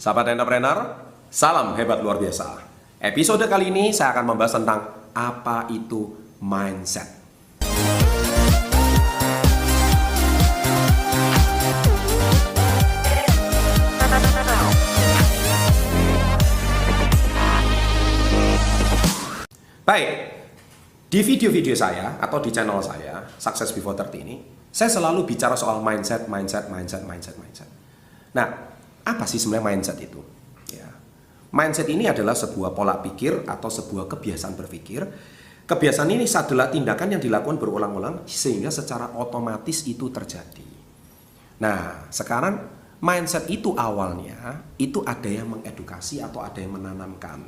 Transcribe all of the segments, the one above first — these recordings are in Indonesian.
Sahabat entrepreneur, salam hebat luar biasa. Episode kali ini saya akan membahas tentang apa itu mindset. Baik, di video-video saya atau di channel saya, Success Before 30 ini, saya selalu bicara soal mindset. Nah, apa sih sebenarnya mindset itu? Ya. Mindset ini adalah sebuah pola pikir atau sebuah kebiasaan berpikir. Kebiasaan ini adalah tindakan yang dilakukan berulang-ulang sehingga secara otomatis itu terjadi. Nah, sekarang mindset itu awalnya itu ada yang mengedukasi atau ada yang menanamkan.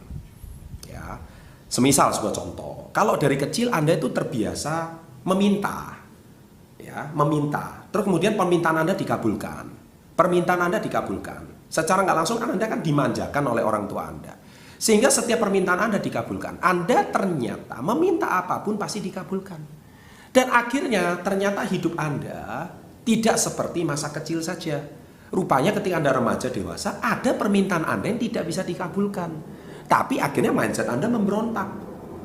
Ya. Semisal sebuah contoh, kalau dari kecil Anda itu terbiasa meminta. Ya, meminta. Terus kemudian permintaan Anda dikabulkan. Permintaan Anda dikabulkan. Secara nggak langsung Anda kan dimanjakan oleh orang tua Anda. Sehingga setiap permintaan Anda dikabulkan. Anda ternyata meminta apapun pasti dikabulkan. Dan akhirnya ternyata hidup Anda tidak seperti masa kecil saja. Rupanya ketika Anda remaja dewasa, ada permintaan Anda yang tidak bisa dikabulkan. Tapi akhirnya mindset Anda memberontak.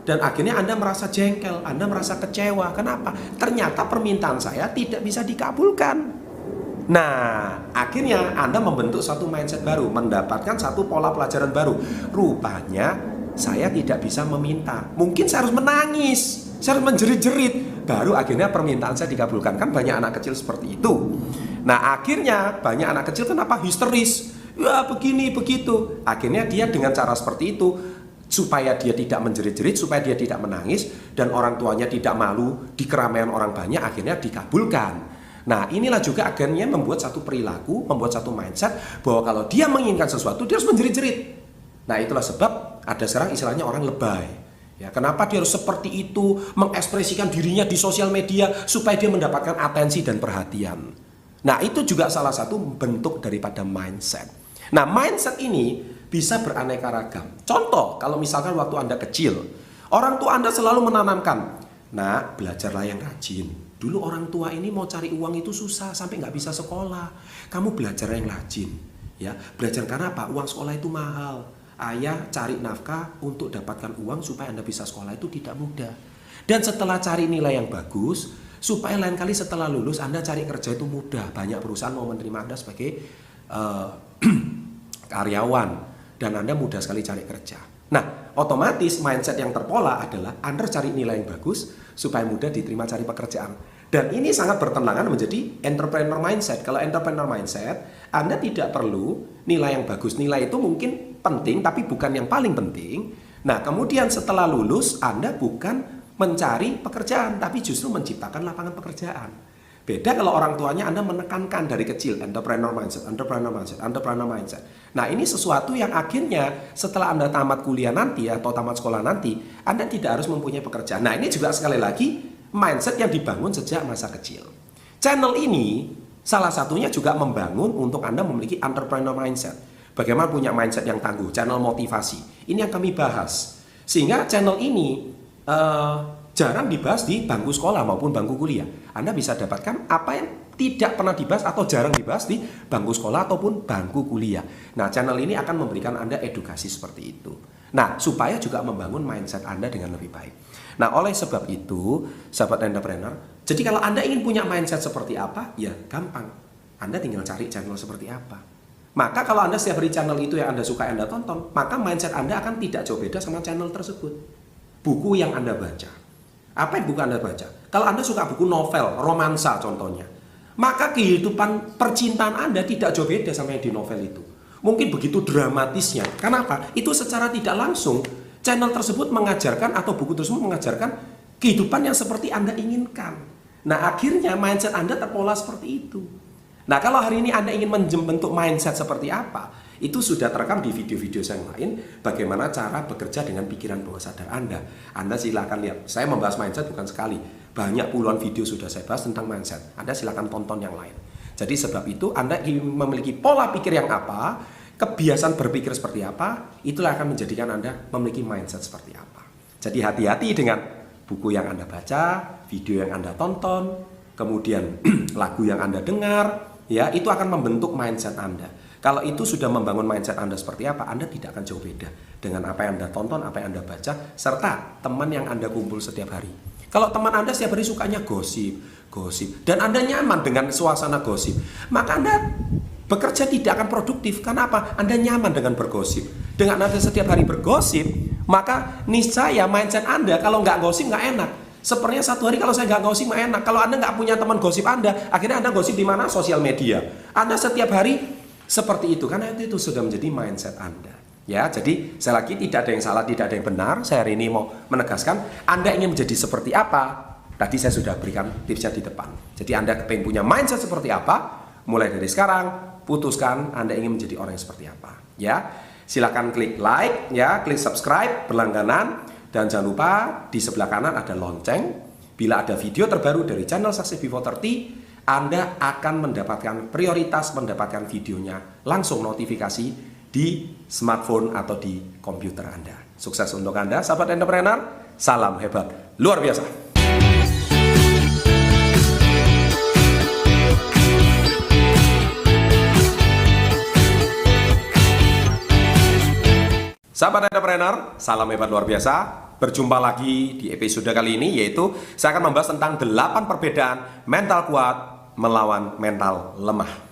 Dan akhirnya Anda merasa jengkel, Anda merasa kecewa. Kenapa? Ternyata permintaan saya tidak bisa dikabulkan. Nah, akhirnya Anda membentuk satu mindset baru, mendapatkan satu pola pelajaran baru. Rupanya saya tidak bisa meminta. Mungkin saya harus menangis, saya harus menjerit-jerit, baru akhirnya permintaan saya dikabulkan. Kan banyak anak kecil seperti itu. Nah, akhirnya banyak anak kecil kenapa histeris? Ya begini, begitu. Akhirnya dia dengan cara seperti itu, supaya dia tidak menjerit-jerit, supaya dia tidak menangis, dan orang tuanya tidak malu di keramaian orang banyak, akhirnya dikabulkan. Nah, inilah juga akhirnya membuat satu perilaku, membuat satu mindset bahwa kalau dia menginginkan sesuatu, dia harus menjerit-jerit. Nah, itulah sebab ada sekarang istilahnya orang lebay. Ya, kenapa dia harus seperti itu, mengekspresikan dirinya di sosial media supaya dia mendapatkan atensi dan perhatian. Nah, itu juga salah satu bentuk daripada mindset. Nah, mindset ini bisa beraneka ragam. Contoh, kalau misalkan waktu Anda kecil, orang tua Anda selalu menanamkan, "Nak, belajarlah yang rajin. Dulu orang tua ini mau cari uang itu susah sampai nggak bisa sekolah. Kamu belajar yang rajin, ya. Belajar karena apa? Uang sekolah itu mahal. Ayah cari nafkah untuk dapatkan uang supaya Anda bisa sekolah itu tidak mudah. Dan setelah cari nilai yang bagus, supaya lain kali setelah lulus Anda cari kerja itu mudah. Banyak perusahaan mau menerima Anda sebagai karyawan dan Anda mudah sekali cari kerja." Nah, otomatis mindset yang terpola adalah Anda cari nilai yang bagus supaya mudah diterima cari pekerjaan. Dan ini sangat bertentangan menjadi entrepreneur mindset. Kalau entrepreneur mindset, Anda tidak perlu nilai yang bagus. Nilai itu mungkin penting tapi bukan yang paling penting. Nah, kemudian setelah lulus Anda bukan mencari pekerjaan tapi justru menciptakan lapangan pekerjaan. Beda kalau orang tuanya Anda menekankan dari kecil, entrepreneur mindset. Nah, ini sesuatu yang akhirnya setelah Anda tamat kuliah nanti atau tamat sekolah nanti, Anda tidak harus mempunyai pekerjaan. Nah, ini juga sekali lagi mindset yang dibangun sejak masa kecil. Channel ini salah satunya juga membangun untuk Anda memiliki entrepreneur mindset. Bagaimana punya mindset yang tangguh, channel motivasi. Ini yang kami bahas. Sehingga channel ini jarang dibahas di bangku sekolah maupun bangku kuliah. Anda bisa dapatkan apa yang tidak pernah dibahas atau jarang dibahas di bangku sekolah ataupun bangku kuliah. Nah, channel ini akan memberikan Anda edukasi seperti itu. Nah, supaya juga membangun mindset Anda dengan lebih baik. Nah, oleh sebab itu, sahabat entrepreneur, jadi kalau Anda ingin punya mindset seperti apa, ya gampang. Anda tinggal cari channel seperti apa. Maka kalau Anda setiap hari channel itu yang Anda suka, Anda tonton, maka mindset Anda akan tidak jauh beda sama channel tersebut. Buku yang Anda baca. Apa yang buku Anda baca? Kalau Anda suka buku novel, romansa contohnya, maka kehidupan percintaan Anda tidak jauh beda sama yang di novel itu. Mungkin begitu dramatisnya. Kenapa? Itu secara tidak langsung channel tersebut mengajarkan atau buku tersebut mengajarkan kehidupan yang seperti Anda inginkan. Nah, akhirnya mindset Anda terpola seperti itu. Nah, kalau hari ini Anda ingin membentuk mindset seperti apa, itu sudah terekam di video-video saya yang lain, bagaimana cara bekerja dengan pikiran bawah sadar Anda. Anda silakan lihat, saya membahas mindset bukan sekali, banyak puluhan video sudah saya bahas tentang mindset. Anda silakan tonton yang lain. Jadi sebab itu Anda ingin memiliki pola pikir yang apa, kebiasaan berpikir seperti apa, itulah akan menjadikan Anda memiliki mindset seperti apa. Jadi hati-hati dengan buku yang Anda baca, video yang Anda tonton, kemudian lagu yang Anda dengar, ya, itu akan membentuk mindset Anda. Kalau itu sudah membangun mindset Anda seperti apa, Anda tidak akan jauh beda dengan apa yang Anda tonton, apa yang Anda baca, serta teman yang Anda kumpul setiap hari. Kalau teman Anda setiap hari sukanya gosip, dan Anda nyaman dengan suasana gosip, maka Anda bekerja tidak akan produktif. Karena apa? Anda nyaman dengan bergosip. Dengan Anda setiap hari bergosip, maka niscaya mindset Anda kalau nggak gosip nggak enak. Sepertinya satu hari kalau saya nggak gosip nggak enak. Kalau Anda nggak punya teman gosip Anda, akhirnya Anda gosip di mana? Sosial media. Anda setiap hari seperti itu, karena itu sudah menjadi mindset Anda. Ya, jadi saya lagi tidak ada yang salah, tidak ada yang benar. Saya hari ini mau menegaskan, Anda ingin menjadi seperti apa? Tadi saya sudah berikan tipsnya di depan. Jadi Anda pengen punya mindset seperti apa? Mulai dari sekarang, putuskan Anda ingin menjadi orang yang seperti apa. Ya, silakan klik like, ya, klik subscribe, berlangganan, dan jangan lupa di sebelah kanan ada lonceng. Bila ada video terbaru dari channel Success Before 30, Anda akan mendapatkan prioritas mendapatkan videonya langsung notifikasi di smartphone atau di komputer Anda. Sukses untuk Anda, sahabat entrepreneur. Salam hebat, luar biasa. Sahabat entrepreneur, salam hebat luar biasa. Berjumpa lagi di episode kali ini, yaitu saya akan membahas tentang 8 perbedaan mental kuat melawan mental lemah.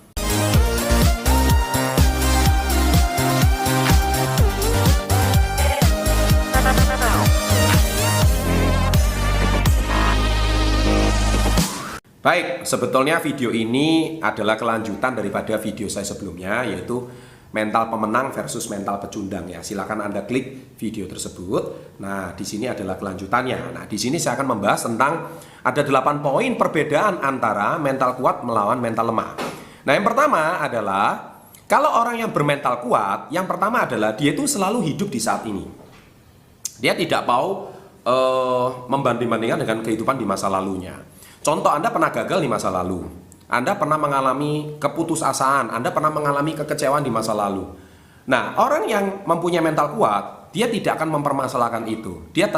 Baik, sebetulnya video ini adalah kelanjutan daripada video saya sebelumnya, yaitu mental pemenang versus mental pecundang ya. Silakan Anda klik video tersebut. Nah, di sini adalah kelanjutannya. Nah, di sini saya akan membahas tentang ada 8 poin perbedaan antara mental kuat melawan mental lemah. Nah, yang pertama adalah kalau orang yang bermental kuat, yang pertama adalah dia itu selalu hidup di saat ini. Dia tidak mau membanding-bandingkan dengan kehidupan di masa lalunya. Contoh, Anda pernah gagal di masa lalu. Anda pernah mengalami keputusasaan, Anda pernah mengalami kekecewaan di masa lalu. Nah, orang yang mempunyai mental kuat, dia tidak akan mempermasalahkan itu. Dia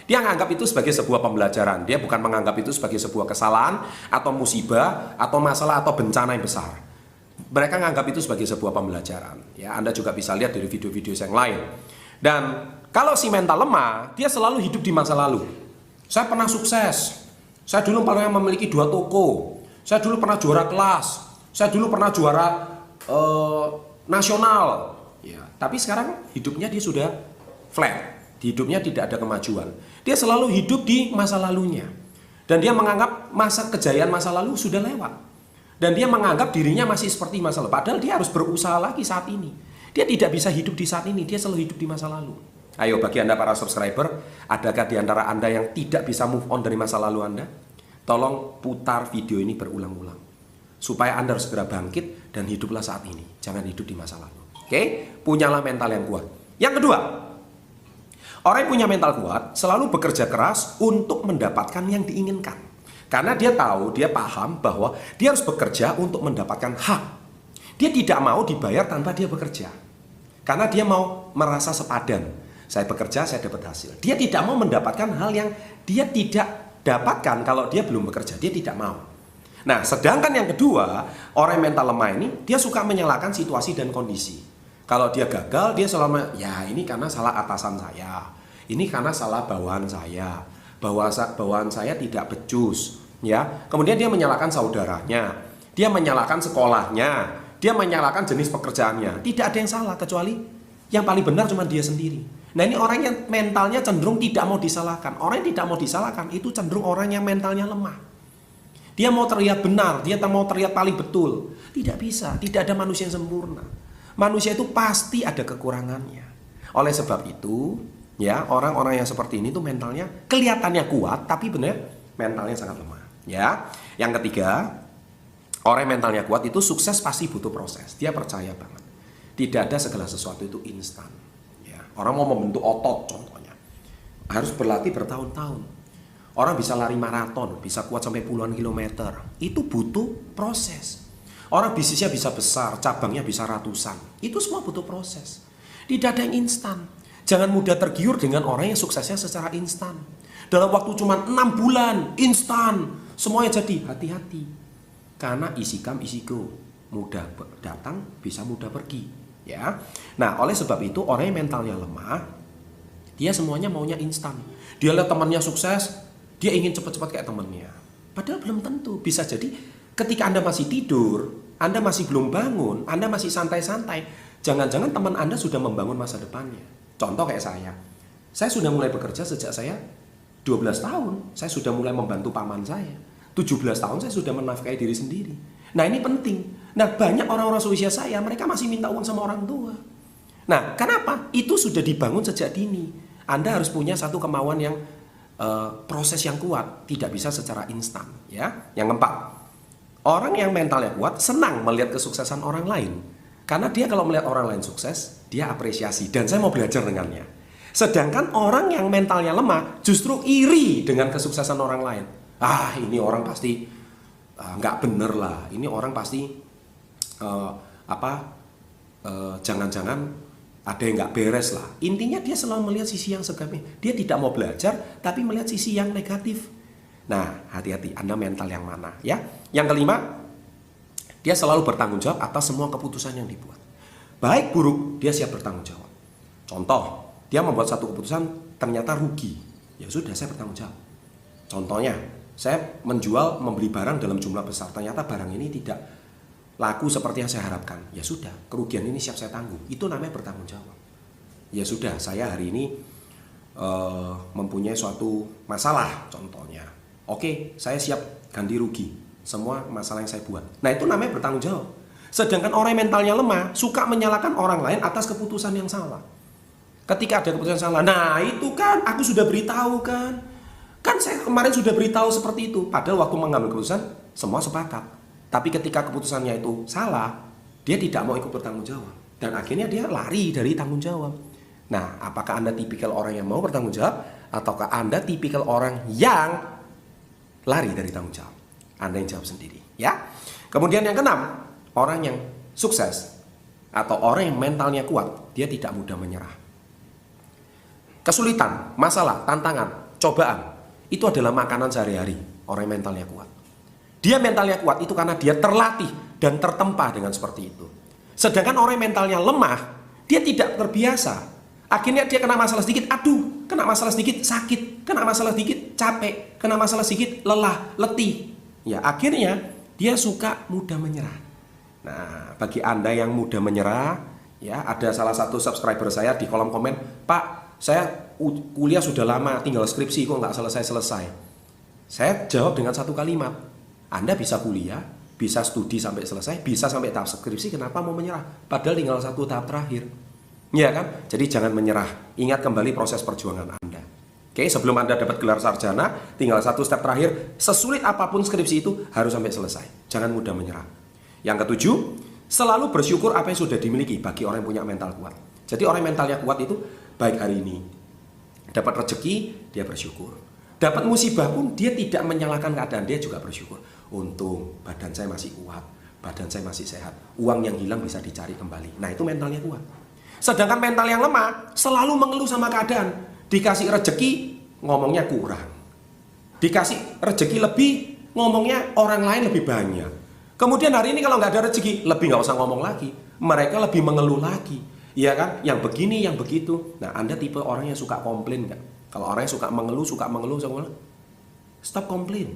menganggap itu sebagai sebuah pembelajaran. Dia bukan menganggap itu sebagai sebuah kesalahan atau musibah atau masalah atau bencana yang besar. Mereka menganggap itu sebagai sebuah pembelajaran. Ya, Anda juga bisa lihat dari video-video yang lain. Dan kalau si mental lemah, dia selalu hidup di masa lalu. Saya pernah sukses. Saya dulu pernah memiliki 2 toko. Saya dulu pernah juara kelas, saya dulu pernah juara nasional, ya. Tapi sekarang hidupnya dia sudah flat, hidupnya tidak ada kemajuan. Dia selalu hidup di masa lalunya, dan dia menganggap masa kejayaan masa lalu sudah lewat, dan dia menganggap dirinya masih seperti masa lalu. Padahal dia harus berusaha lagi saat ini. Dia tidak bisa hidup di saat ini, dia selalu hidup di masa lalu. Ayo, bagi Anda para subscriber, adakah di antara Anda yang tidak bisa move on dari masa lalu Anda? Tolong putar video ini berulang-ulang supaya Anda harus segera bangkit dan hiduplah saat ini. Jangan hidup di masa lalu. Oke? Punyalah mental yang kuat. Yang kedua, orang yang punya mental kuat selalu bekerja keras untuk mendapatkan yang diinginkan. Karena dia tahu, dia paham bahwa dia harus bekerja untuk mendapatkan hak. Dia tidak mau dibayar tanpa dia bekerja. Karena dia mau merasa sepadan. Saya bekerja, saya dapat hasil. Dia tidak mau mendapatkan hal yang dia tidak dapatkan kalau dia belum bekerja, dia tidak mau. Nah, sedangkan yang kedua, orang yang mental lemah ini, dia suka menyalahkan situasi dan kondisi. Kalau dia gagal, dia selalu, ya ini karena salah atasan saya, ini karena salah bawahan saya, bawahan saya tidak becus, ya. Kemudian dia menyalahkan saudaranya, dia menyalahkan sekolahnya, dia menyalahkan jenis pekerjaannya. Tidak ada yang salah, kecuali yang paling benar cuma dia sendiri. Nah, ini orang yang mentalnya cenderung tidak mau disalahkan. Orang yang tidak mau disalahkan itu cenderung orang yang mentalnya lemah. Dia mau terlihat benar, dia mau terlihat paling betul. Tidak bisa, tidak ada manusia yang sempurna. Manusia itu pasti ada kekurangannya. Oleh sebab itu, ya, orang-orang yang seperti ini tuh mentalnya kelihatannya kuat, tapi benar mentalnya sangat lemah. Ya, yang ketiga, orang yang mentalnya kuat itu sukses pasti butuh proses. Dia percaya banget. Tidak ada segala sesuatu itu instan. Orang mau membentuk otot contohnya, harus berlatih bertahun-tahun. Orang bisa lari maraton, bisa kuat sampai puluhan kilometer. Itu butuh proses. Orang bisnisnya bisa besar, cabangnya bisa ratusan. Itu semua butuh proses. Tidak ada yang instan. Jangan mudah tergiur dengan orang yang suksesnya secara instan. Dalam waktu cuma 6 bulan, instan. Semuanya jadi, hati-hati. Karena isi come, isi go. mudah datang, bisa mudah pergi, ya. Nah, oleh sebab itu orang yang mentalnya lemah, dia semuanya maunya instan. Dia lihat temannya sukses, dia ingin cepat-cepat kayak temannya. Padahal belum tentu. Bisa jadi ketika Anda masih tidur, Anda masih belum bangun, Anda masih santai-santai, jangan-jangan teman Anda sudah membangun masa depannya. Contoh kayak saya sudah mulai bekerja sejak saya 12 tahun, saya sudah mulai membantu paman saya. 17 tahun saya sudah menafkahi diri sendiri. Nah, ini penting. Nah, banyak orang-orang seusia saya, mereka masih minta uang sama orang tua. Nah, kenapa? Itu sudah dibangun sejak dini. Anda harus punya satu kemauan yang proses yang kuat, tidak bisa secara instan, ya. Yang keempat, orang yang mentalnya kuat senang melihat kesuksesan orang lain. Karena dia kalau melihat orang lain sukses, dia apresiasi, dan saya mau belajar dengannya. Sedangkan orang yang mentalnya lemah justru iri dengan kesuksesan orang lain. Ah, ini orang pasti nggak bener lah. Ini orang pasti jangan-jangan ada yang nggak beres lah. Intinya dia selalu melihat sisi yang segamnya. Dia tidak mau belajar, tapi melihat sisi yang negatif. Nah, hati-hati, Anda mental yang mana, ya? Yang kelima, dia selalu bertanggung jawab atas semua keputusan yang dibuat. Baik buruk, dia siap bertanggung jawab. Contoh, dia membuat satu keputusan ternyata rugi. Ya sudah, saya bertanggung jawab. Contohnya, saya membeli barang dalam jumlah besar. Ternyata barang ini tidak laku seperti yang saya harapkan. Ya sudah, kerugian ini siap saya tanggung. Itu namanya bertanggung jawab. Ya sudah, saya hari ini mempunyai suatu masalah, contohnya. Oke, saya siap ganti rugi semua masalah yang saya buat. Nah, itu namanya bertanggung jawab. Sedangkan orang yang mentalnya lemah suka menyalahkan orang lain atas keputusan yang salah. Ketika ada keputusan salah, nah itu kan aku sudah beritahu kan. Kan saya kemarin sudah beritahu seperti itu. Padahal waktu mengambil keputusan semua sepakat. Tapi ketika keputusannya itu salah, dia tidak mau ikut bertanggung jawab. Dan akhirnya dia lari dari tanggung jawab. Nah, apakah Anda tipikal orang yang mau bertanggung jawab, ataukah Anda tipikal orang yang lari dari tanggung jawab? Anda yang jawab sendiri, ya. Kemudian yang keenam, orang yang sukses atau orang yang mentalnya kuat, dia tidak mudah menyerah. Kesulitan, masalah, tantangan, cobaan, itu adalah makanan sehari-hari orang yang mentalnya kuat. Dia mentalnya kuat itu karena dia terlatih dan tertempa dengan seperti itu. Sedangkan orang yang mentalnya lemah, dia tidak terbiasa. Akhirnya dia kena masalah sedikit, aduh, kena masalah sedikit sakit, kena masalah sedikit capek, kena masalah sedikit lelah, letih. Ya, akhirnya dia suka mudah menyerah. Nah, bagi Anda yang mudah menyerah, ya, ada salah satu subscriber saya di kolom komen, "Pak, saya kuliah sudah lama, tinggal skripsi kok nggak selesai-selesai." Saya jawab dengan satu kalimat, Anda bisa kuliah, bisa studi sampai selesai, bisa sampai tahap skripsi, kenapa mau menyerah? Padahal tinggal satu tahap terakhir. Ya kan? Jadi jangan menyerah. Ingat kembali proses perjuangan Anda. Oke, sebelum Anda dapat gelar sarjana, tinggal satu step terakhir, sesulit apapun skripsi itu harus sampai selesai. Jangan mudah menyerah. Yang ketujuh, selalu bersyukur apa yang sudah dimiliki bagi orang yang punya mental kuat. Jadi orang yang mentalnya kuat itu, baik hari ini dapat rezeki, dia bersyukur. Dapat musibah pun dia tidak menyalahkan keadaan, dia juga bersyukur. Untung badan saya masih kuat, badan saya masih sehat. Uang yang hilang bisa dicari kembali. Nah, itu mentalnya kuat. Sedangkan mental yang lemah selalu mengeluh sama keadaan. Dikasih rezeki, ngomongnya kurang. Dikasih rezeki lebih, ngomongnya orang lain lebih banyak. Kemudian hari ini kalau nggak ada rezeki, lebih nggak usah ngomong lagi. Mereka lebih mengeluh lagi. Iya kan? Yang begini, yang begitu. Nah, Anda tipe orang yang suka komplain nggak? Kalau orang yang suka mengeluh, stop komplain.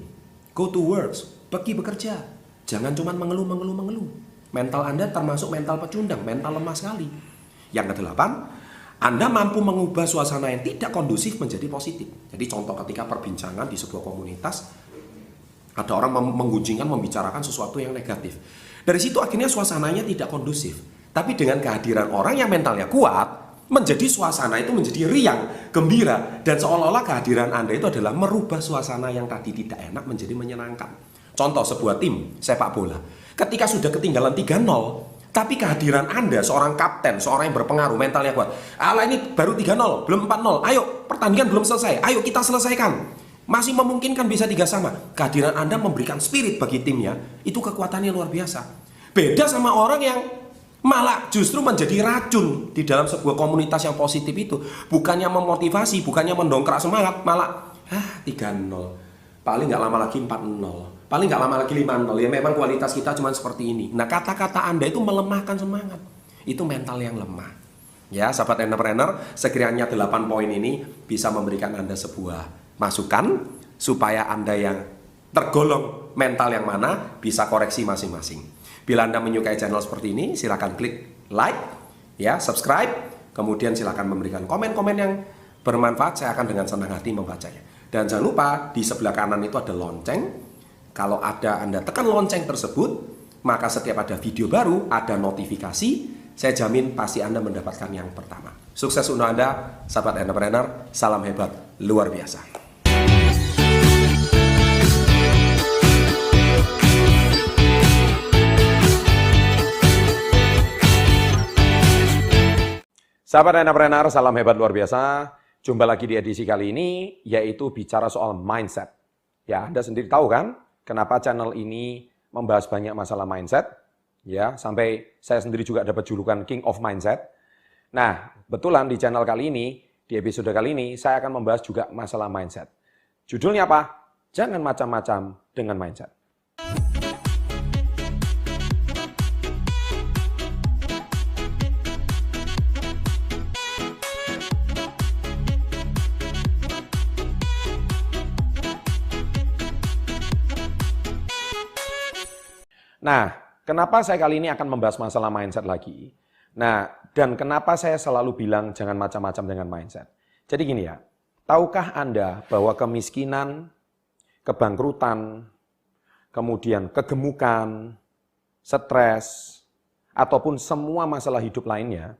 Go to work, pergi bekerja. Jangan cuma mengeluh. Mental Anda termasuk mental pecundang, mental lemah sekali. Yang kedelapan, Anda mampu mengubah suasana yang tidak kondusif menjadi positif. Jadi contoh ketika perbincangan di sebuah komunitas, ada orang menggunjingkan, membicarakan sesuatu yang negatif. Dari situ akhirnya suasananya tidak kondusif. Tapi dengan kehadiran orang yang mentalnya kuat, menjadi suasana itu menjadi riang, gembira. Dan seolah-olah kehadiran Anda itu adalah merubah suasana yang tadi tidak enak menjadi menyenangkan. Contoh sebuah tim sepak bola. Ketika sudah ketinggalan 3-0, tapi kehadiran Anda, seorang kapten, seorang yang berpengaruh, mentalnya kuat. Ala ini baru 3-0, belum 4-0. Ayo, pertandingan belum selesai. Ayo kita selesaikan. Masih memungkinkan bisa 3 sama. Kehadiran Anda memberikan spirit bagi timnya. Itu kekuatannya luar biasa. Beda sama orang yang malah justru menjadi racun di dalam sebuah komunitas yang positif itu. Bukannya memotivasi, bukannya mendongkrak semangat, malah 3-0. Paling nggak lama lagi 4-0. Paling nggak lama lagi 5-0 ya, memang kualitas kita cuma seperti ini. Nah, kata-kata Anda itu melemahkan semangat. Itu mental yang lemah. Ya, sahabat entrepreneur, sekiranya 8 poin ini bisa memberikan Anda sebuah masukan supaya Anda yang tergolong mental yang mana bisa koreksi masing-masing. Bila Anda menyukai channel seperti ini, silakan klik like, ya, subscribe, kemudian silakan memberikan komen-komen yang bermanfaat. Saya akan dengan senang hati membacanya. Dan jangan lupa di sebelah kanan itu ada lonceng. Kalau Anda tekan lonceng tersebut, maka setiap ada video baru, ada notifikasi, saya jamin pasti Anda mendapatkan yang pertama. Sukses untuk Anda, sahabat entrepreneur, salam hebat, luar biasa. Sahabat entrepreneur, salam hebat luar biasa. Jumpa lagi di edisi kali ini, yaitu bicara soal mindset. Ya, Anda sendiri tahu kan? Kenapa channel ini membahas banyak masalah mindset, ya, sampai saya sendiri juga dapat julukan King of Mindset. Nah, betulan di channel kali ini, di episode kali ini, saya akan membahas juga masalah mindset. Judulnya apa? Jangan macam-macam dengan mindset. Nah, kenapa saya kali ini akan membahas masalah mindset lagi? Nah, dan kenapa saya selalu bilang jangan macam-macam dengan mindset? Jadi gini ya, tahukah Anda bahwa kemiskinan, kebangkrutan, kemudian kegemukan, stres, ataupun semua masalah hidup lainnya,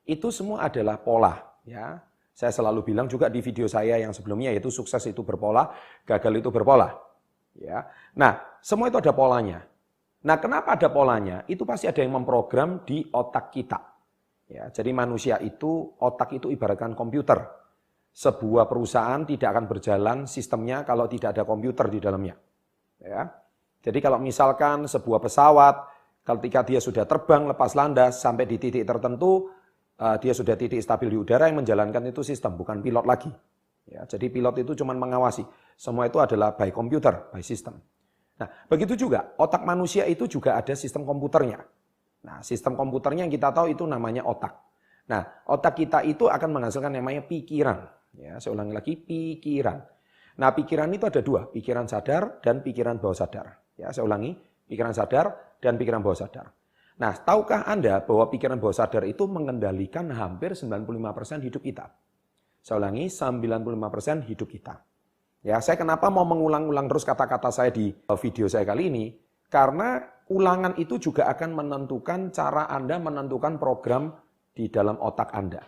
itu semua adalah pola. Ya, saya selalu bilang juga di video saya yang sebelumnya, yaitu sukses itu berpola, gagal itu berpola. Ya, nah, semua itu ada polanya. Nah, kenapa ada polanya? Itu pasti ada yang memprogram di otak kita. Ya, jadi manusia itu, otak itu ibaratkan komputer. Sebuah perusahaan tidak akan berjalan sistemnya kalau tidak ada komputer di dalamnya. Ya. Jadi kalau misalkan sebuah pesawat, ketika dia sudah terbang lepas landas sampai di titik tertentu, dia sudah titik stabil di udara, yang menjalankan itu sistem, bukan pilot lagi. Ya, jadi pilot itu cuma mengawasi. Semua itu adalah by komputer, by system. Nah, begitu juga otak manusia itu juga ada sistem komputernya. Nah, sistem komputernya yang kita tahu itu namanya otak. Nah, otak kita itu akan menghasilkan namanya pikiran. Ya, saya ulangi lagi, pikiran. Nah, pikiran itu ada dua, pikiran sadar dan pikiran bawah sadar. Ya, saya ulangi, pikiran sadar dan pikiran bawah sadar. Nah, tahukah Anda bahwa pikiran bawah sadar itu mengendalikan hampir 95% hidup kita? Saya ulangi, 95% hidup kita. Ya, saya kenapa mau mengulang-ulang terus kata-kata saya di video saya kali ini? Karena ulangan itu juga akan menentukan cara Anda menentukan program di dalam otak Anda.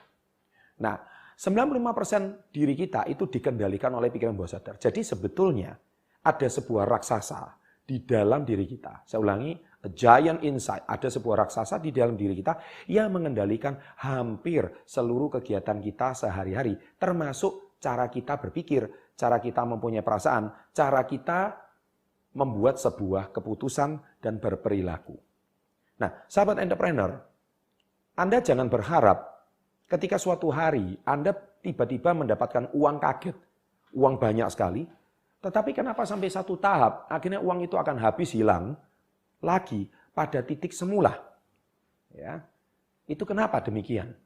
Nah, 95% diri kita itu dikendalikan oleh pikiran bawah sadar. Jadi sebetulnya ada sebuah raksasa di dalam diri kita. Saya ulangi, a giant inside. Ada sebuah raksasa di dalam diri kita yang mengendalikan hampir seluruh kegiatan kita sehari-hari. Termasuk cara kita berpikir, cara kita mempunyai perasaan, cara kita membuat sebuah keputusan dan berperilaku. Nah, sahabat entrepreneur, Anda jangan berharap ketika suatu hari Anda tiba-tiba mendapatkan uang kaget, uang banyak sekali, tetapi kenapa sampai satu tahap akhirnya uang itu akan habis, hilang lagi pada titik semula. Ya, itu kenapa demikian?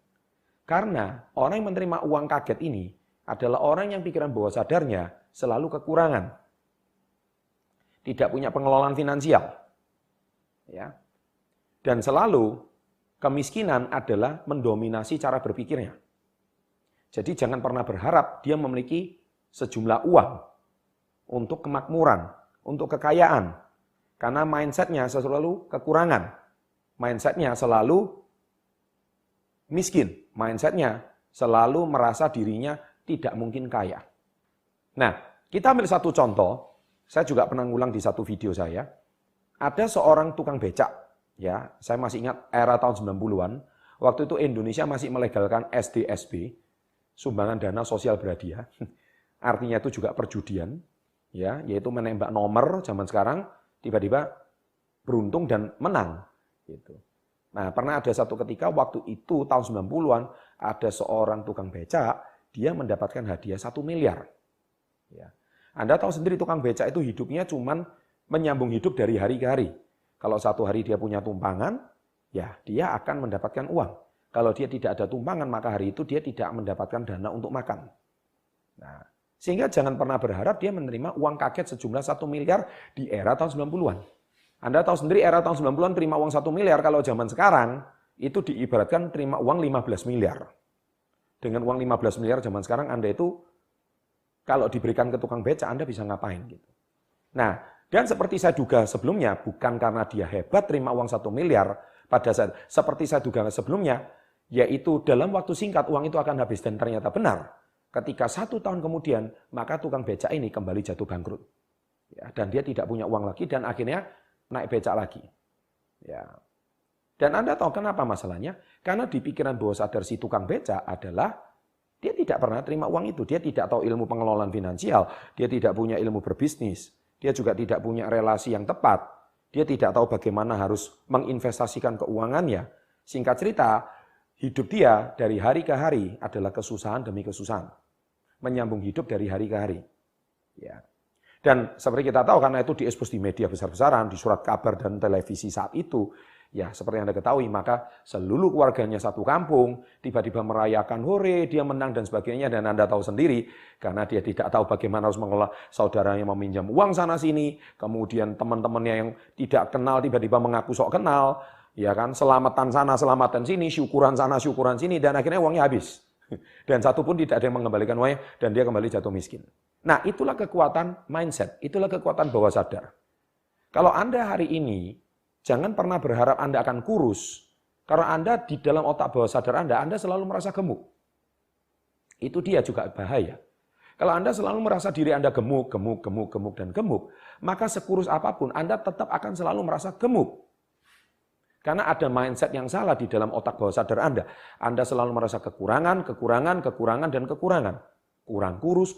Karena orang yang menerima uang kaget ini adalah orang yang pikiran bawah sadarnya selalu kekurangan. Tidak punya pengelolaan finansial. Ya. Dan selalu kemiskinan adalah mendominasi cara berpikirnya. Jadi jangan pernah berharap dia memiliki sejumlah uang untuk kemakmuran, untuk kekayaan. Karena mindsetnya selalu kekurangan. Mindsetnya selalu miskin. Mindsetnya selalu merasa dirinya tidak mungkin kaya. Nah, kita ambil satu contoh. Saya juga pernah ngulang di satu video saya. Ada seorang tukang becak. Ya, saya masih ingat era tahun 90-an. Waktu itu Indonesia masih melegalkan SDSB, sumbangan dana sosial berhadiah. Artinya itu juga perjudian, ya, yaitu menembak nomor zaman sekarang, tiba-tiba beruntung dan menang. Gitu. Nah, pernah ada satu ketika waktu itu tahun 90-an ada seorang tukang becak, dia mendapatkan hadiah 1 miliar. Ya. Anda tahu sendiri tukang becak itu hidupnya cuman menyambung hidup dari hari ke hari. Kalau satu hari dia punya tumpangan, ya dia akan mendapatkan uang. Kalau dia tidak ada tumpangan, maka hari itu dia tidak mendapatkan dana untuk makan. Nah, sehingga jangan pernah berharap dia menerima uang kaget sejumlah 1 miliar di era tahun 90-an. Anda tahu sendiri era tahun 90-an terima uang 1 miliar, kalau zaman sekarang itu diibaratkan terima uang 15 miliar. Dengan uang 15 miliar zaman sekarang Anda itu kalau diberikan ke tukang beca Anda bisa ngapain gitu. Nah, dan seperti saya duga sebelumnya, bukan karena dia hebat terima uang 1 miliar pada saat seperti saya duga sebelumnya, yaitu dalam waktu singkat uang itu akan habis dan ternyata benar. Ketika 1 tahun kemudian, maka tukang becak ini kembali jatuh bangkrut. Ya, dan dia tidak punya uang lagi dan akhirnya naik becak lagi. Ya. Dan Anda tahu kenapa masalahnya? Karena di pikiran bawah sadar si tukang becak adalah dia tidak pernah terima uang itu. Dia tidak tahu ilmu pengelolaan finansial. Dia tidak punya ilmu berbisnis. Dia juga tidak punya relasi yang tepat. Dia tidak tahu bagaimana harus menginvestasikan keuangannya. Singkat cerita, hidup dia dari hari ke hari adalah kesusahan demi kesusahan. Menyambung hidup dari hari ke hari. Ya. Dan seperti kita tahu, karena itu diekspos di media besar-besaran, di surat kabar dan televisi saat itu, ya seperti yang Anda ketahui, maka seluruh keluarganya satu kampung, tiba-tiba merayakan hore, dia menang dan sebagainya, dan Anda tahu sendiri, karena dia tidak tahu bagaimana harus mengelola saudaranya meminjam uang sana-sini, kemudian teman-temannya yang tidak kenal tiba-tiba mengaku sok kenal, ya kan, selamatan sana, selamatan sini, syukuran sana, syukuran sini, dan akhirnya uangnya habis. Dan satu pun tidak ada yang mengembalikan uangnya, dan dia kembali jatuh miskin. Nah, itulah kekuatan mindset, itulah kekuatan bawah sadar. Kalau Anda hari ini, jangan pernah berharap Anda akan kurus, karena Anda di dalam otak bawah sadar Anda selalu merasa gemuk. Itu dia juga bahaya. Kalau Anda selalu merasa diri Anda gemuk, dan gemuk, maka sekurus apapun Anda tetap akan selalu merasa gemuk. Karena ada mindset yang salah di dalam otak bawah sadar Anda. Anda selalu merasa kekurangan, dan kekurangan. Kurang kurus,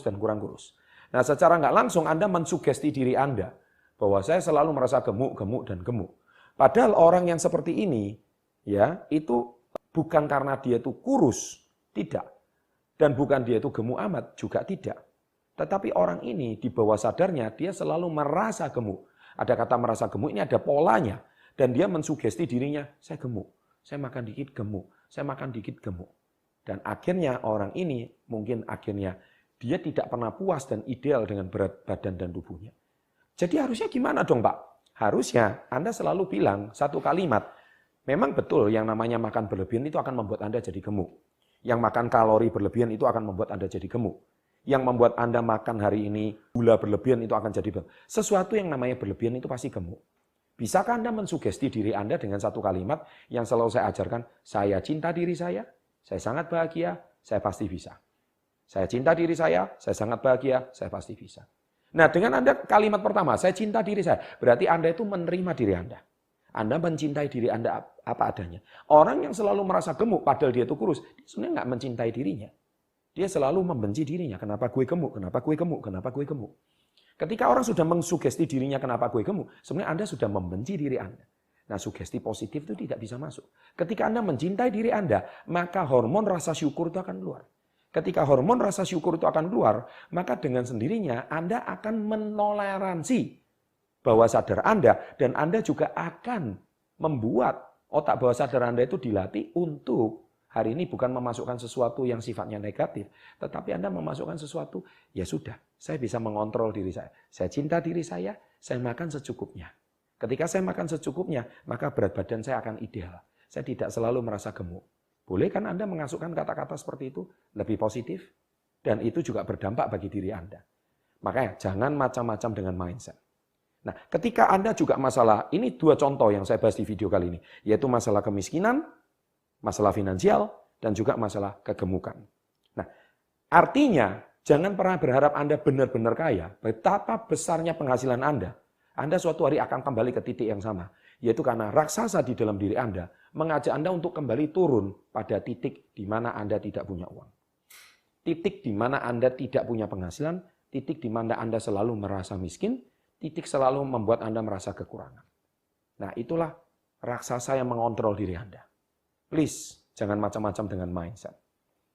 dan kurang kurus. Nah, secara nggak langsung Anda mensugesti diri Anda bahwa saya selalu merasa gemuk, dan gemuk. Padahal orang yang seperti ini, ya itu bukan karena dia itu kurus, tidak. Dan bukan dia itu gemuk amat, juga tidak. Tetapi orang ini di bawah sadarnya, dia selalu merasa gemuk. Ada kata merasa gemuk, ini ada polanya. Dan dia mensugesti dirinya, saya gemuk, saya makan dikit gemuk, saya makan dikit gemuk. Dan akhirnya orang ini mungkin akhirnya dia tidak pernah puas dan ideal dengan berat badan dan tubuhnya. Jadi harusnya gimana dong Pak? Harusnya Anda selalu bilang satu kalimat, memang betul yang namanya makan berlebihan itu akan membuat Anda jadi gemuk. Yang makan kalori berlebihan itu akan membuat Anda jadi gemuk. Yang membuat Anda makan hari ini gula berlebihan itu akan jadi gemuk. Sesuatu yang namanya berlebihan itu pasti gemuk. Bisakah Anda mensugesti diri Anda dengan satu kalimat yang selalu saya ajarkan, saya cinta diri saya sangat bahagia, saya pasti bisa. Saya cinta diri saya sangat bahagia, saya pasti bisa. Nah, dengan Anda kalimat pertama, saya cinta diri saya, berarti Anda itu menerima diri Anda. Anda mencintai diri Anda apa adanya. Orang yang selalu merasa gemuk, padahal dia itu kurus, dia sebenarnya nggak mencintai dirinya. Dia selalu membenci dirinya, kenapa gue gemuk, kenapa gue gemuk, kenapa gue gemuk. Ketika orang sudah mengsugesti dirinya kenapa gue gemuk, sebenarnya Anda sudah membenci diri Anda. Nah, sugesti positif itu tidak bisa masuk. Ketika Anda mencintai diri Anda, maka hormon rasa syukur itu akan keluar. Ketika hormon rasa syukur itu akan keluar, maka dengan sendirinya Anda akan menoleransi bawah sadar Anda, dan Anda juga akan membuat otak bawah sadar Anda itu dilatih untuk hari ini bukan memasukkan sesuatu yang sifatnya negatif, tetapi Anda memasukkan sesuatu, ya sudah, saya bisa mengontrol diri saya. Saya cinta diri saya makan secukupnya. Ketika saya makan secukupnya, maka berat badan saya akan ideal. Saya tidak selalu merasa gemuk. Boleh kan Anda mengasukkan kata-kata seperti itu? Lebih positif. Dan itu juga berdampak bagi diri Anda. Makanya jangan macam-macam dengan mindset. Nah, ketika Anda juga masalah, ini 2 contoh yang saya bahas di video kali ini, yaitu masalah kemiskinan, masalah finansial, dan juga masalah kegemukan. Nah, artinya jangan pernah berharap Anda benar-benar kaya. Betapa besarnya penghasilan Anda suatu hari akan kembali ke titik yang sama. Yaitu karena raksasa di dalam diri Anda mengajak Anda untuk kembali turun pada titik di mana Anda tidak punya uang. Titik di mana Anda tidak punya penghasilan, titik di mana Anda selalu merasa miskin, titik selalu membuat Anda merasa kekurangan. Nah, itulah raksasa yang mengontrol diri Anda. Please, jangan macam-macam dengan mindset.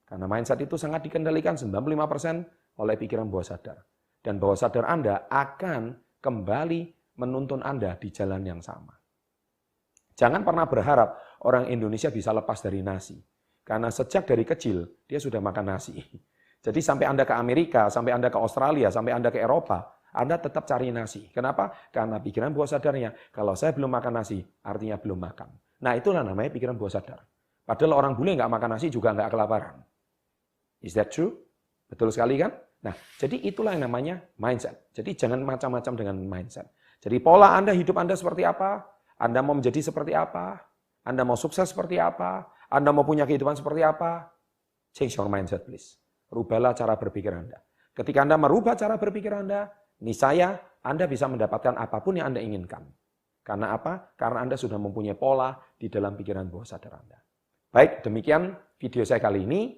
Karena mindset itu sangat dikendalikan 95% oleh pikiran bawah sadar. Dan bawah sadar Anda akan kembali menuntun Anda di jalan yang sama. Jangan pernah berharap orang Indonesia bisa lepas dari nasi. Karena sejak dari kecil, dia sudah makan nasi. Jadi sampai Anda ke Amerika, sampai Anda ke Australia, sampai Anda ke Eropa, Anda tetap cari nasi. Kenapa? Karena pikiran bawah sadarnya, kalau saya belum makan nasi, artinya belum makan. Nah itulah namanya pikiran bawah sadar. Padahal orang bule nggak makan nasi juga nggak kelaparan. Is that true? Betul sekali kan? Nah, jadi itulah yang namanya mindset. Jadi jangan macam-macam dengan mindset. Jadi pola Anda, hidup Anda seperti apa? Anda mau menjadi seperti apa? Anda mau sukses seperti apa? Anda mau punya kehidupan seperti apa? Change your mindset, please. Rubahlah cara berpikir Anda. Ketika Anda merubah cara berpikir Anda, niscaya Anda bisa mendapatkan apapun yang Anda inginkan. Karena apa? Karena Anda sudah mempunyai pola di dalam pikiran bawah sadar Anda. Baik, demikian video saya kali ini.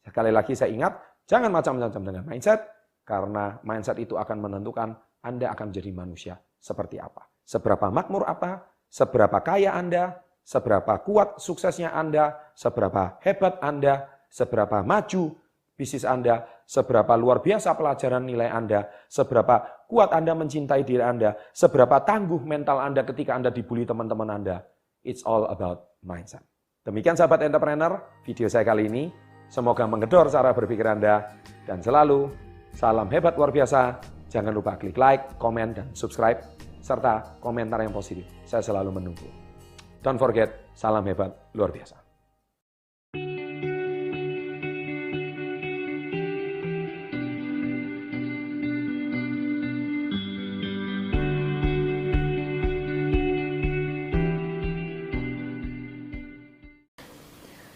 Sekali lagi saya ingat, jangan macam-macam dengan mindset, karena mindset itu akan menentukan Anda akan menjadi manusia seperti apa. Seberapa makmur apa, seberapa kaya Anda, seberapa kuat suksesnya Anda, seberapa hebat Anda, seberapa maju bisnis Anda, seberapa luar biasa pelajaran nilai Anda, seberapa kuat Anda mencintai diri Anda, seberapa tangguh mental Anda ketika Anda dibully teman-teman Anda. It's all about mindset. Demikian sahabat entrepreneur, video saya kali ini. Semoga menggedor cara berpikir Anda. Dan selalu, salam hebat luar biasa. Jangan lupa klik like, komen, dan subscribe. Serta komentar yang positif. Saya selalu menunggu. Don't forget, salam hebat luar biasa.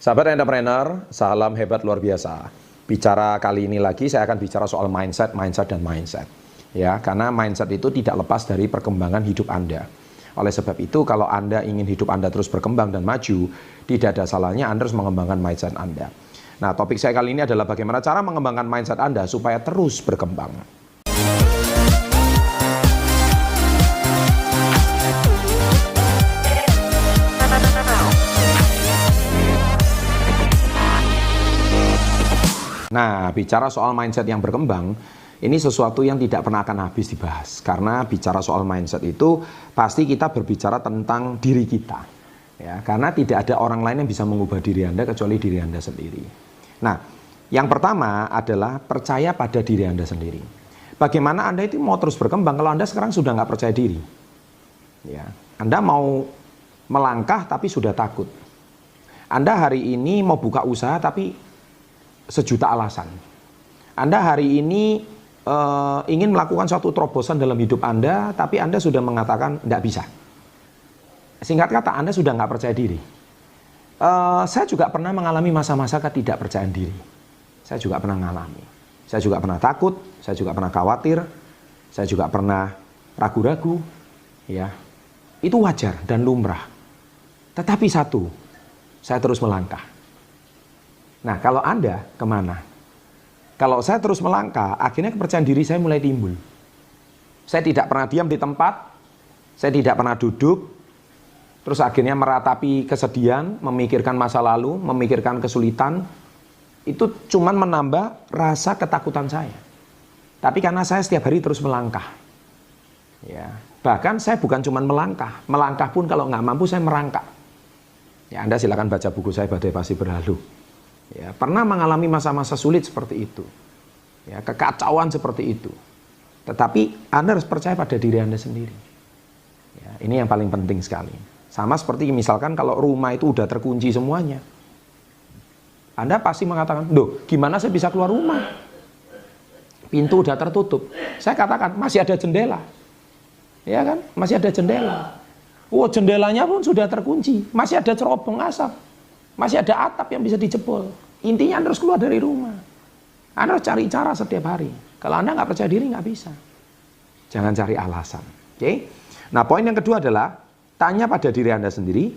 Sahabat entrepreneur, salam hebat luar biasa. Bicara kali ini lagi saya akan bicara soal mindset. Ya, karena mindset itu tidak lepas dari perkembangan hidup Anda. Oleh sebab itu, kalau Anda ingin hidup Anda terus berkembang dan maju, tidak ada salahnya Anda harus mengembangkan mindset Anda. Nah, topik saya kali ini adalah bagaimana cara mengembangkan mindset Anda supaya terus berkembang. Nah, bicara soal mindset yang berkembang, ini sesuatu yang tidak pernah akan habis dibahas. Karena bicara soal mindset itu, pasti kita berbicara tentang diri kita. Ya, karena tidak ada orang lain yang bisa mengubah diri Anda kecuali diri Anda sendiri. Nah, yang pertama adalah percaya pada diri Anda sendiri. Bagaimana Anda itu mau terus berkembang kalau Anda sekarang sudah nggak percaya diri? Ya, Anda mau melangkah tapi sudah takut. Anda hari ini mau buka usaha tapi sejuta alasan. Anda hari ini ingin melakukan suatu terobosan dalam hidup Anda, tapi Anda sudah mengatakan tidak bisa. Singkat kata, Anda sudah nggak percaya diri. Saya juga pernah mengalami masa-masa ketidakpercayaan diri. Saya juga pernah mengalami. Saya juga pernah takut, saya juga pernah khawatir, saya juga pernah ragu-ragu. Ya, itu wajar dan lumrah. Tetapi satu, saya terus melangkah. Nah, kalau Anda kemana? Kalau saya terus melangkah, akhirnya kepercayaan diri saya mulai timbul. Saya tidak pernah diam di tempat, saya tidak pernah duduk, terus akhirnya meratapi kesedihan, memikirkan masa lalu, memikirkan kesulitan. Itu cuman menambah rasa ketakutan saya. Tapi karena saya setiap hari terus melangkah. Ya, bahkan saya bukan cuman melangkah pun kalau nggak mampu saya merangkak. Ya, Anda silakan baca buku saya Badai Pasti Berlalu. Ya, pernah mengalami masa-masa sulit seperti itu, ya, kekacauan seperti itu. Tetapi Anda harus percaya pada diri Anda sendiri. Ya, ini yang paling penting sekali. Sama seperti misalkan kalau rumah itu udah terkunci semuanya, Anda pasti mengatakan, "Loh, gimana saya bisa keluar rumah? Pintu udah tertutup." Saya katakan, masih ada jendela. Ya kan? Masih ada jendela. Oh, jendelanya pun sudah terkunci, masih ada cerobong asap. Masih ada atap yang bisa dijebol. Intinya Anda harus keluar dari rumah. Anda harus cari cara setiap hari. Kalau Anda nggak percaya diri, nggak bisa. Jangan cari alasan. Oke? Nah, poin yang kedua adalah tanya pada diri Anda sendiri.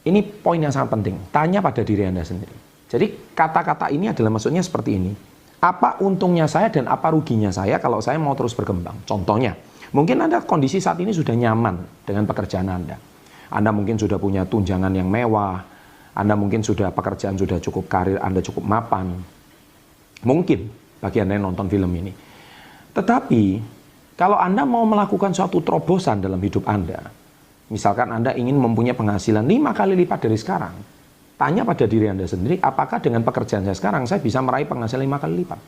Ini poin yang sangat penting. Tanya pada diri Anda sendiri. Jadi kata-kata ini adalah maksudnya seperti ini. Apa untungnya saya dan apa ruginya saya kalau saya mau terus berkembang? Contohnya, mungkin Anda kondisi saat ini sudah nyaman dengan pekerjaan Anda. Anda mungkin sudah punya tunjangan yang mewah, Anda mungkin sudah pekerjaan sudah cukup, karir Anda cukup mapan. Mungkin bagi Anda yang nonton film ini. Tetapi, kalau Anda mau melakukan suatu terobosan dalam hidup Anda, misalkan Anda ingin mempunyai penghasilan 5 kali lipat dari sekarang, tanya pada diri Anda sendiri, apakah dengan pekerjaan saya sekarang, saya bisa meraih penghasilan 5 kali lipat?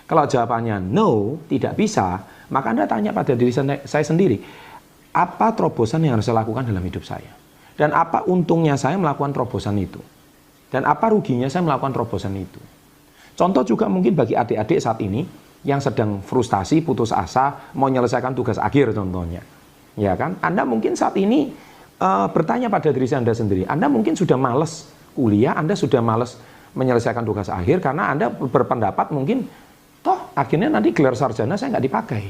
Kalau jawabannya no, tidak bisa, maka Anda tanya pada diri saya sendiri, apa terobosan yang harus saya lakukan dalam hidup saya? Dan apa untungnya saya melakukan terobosan itu? Dan apa ruginya saya melakukan terobosan itu? Contoh juga mungkin bagi adik-adik saat ini yang sedang frustasi, putus asa, mau menyelesaikan tugas akhir contohnya. Ya kan? Anda mungkin saat ini bertanya pada diri Anda sendiri, Anda mungkin sudah malas kuliah, Anda sudah malas menyelesaikan tugas akhir karena Anda berpendapat mungkin, toh akhirnya nanti gelar sarjana saya nggak dipakai.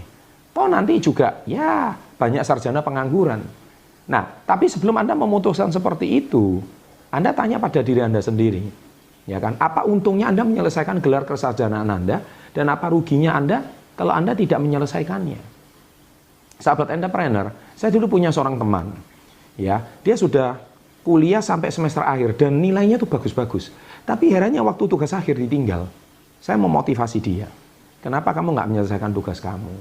Toh nanti juga ya banyak sarjana pengangguran. Nah, tapi sebelum Anda memutuskan seperti itu, Anda tanya pada diri Anda sendiri. Ya kan? Apa untungnya Anda menyelesaikan gelar kesarjanaan Anda dan apa ruginya Anda kalau Anda tidak menyelesaikannya? Sahabat entrepreneur, saya dulu punya seorang teman. Ya, dia sudah kuliah sampai semester akhir dan nilainya tuh bagus-bagus. Tapi herannya waktu tugas akhir ditinggal. Saya memotivasi dia. Kenapa kamu nggak menyelesaikan tugas kamu?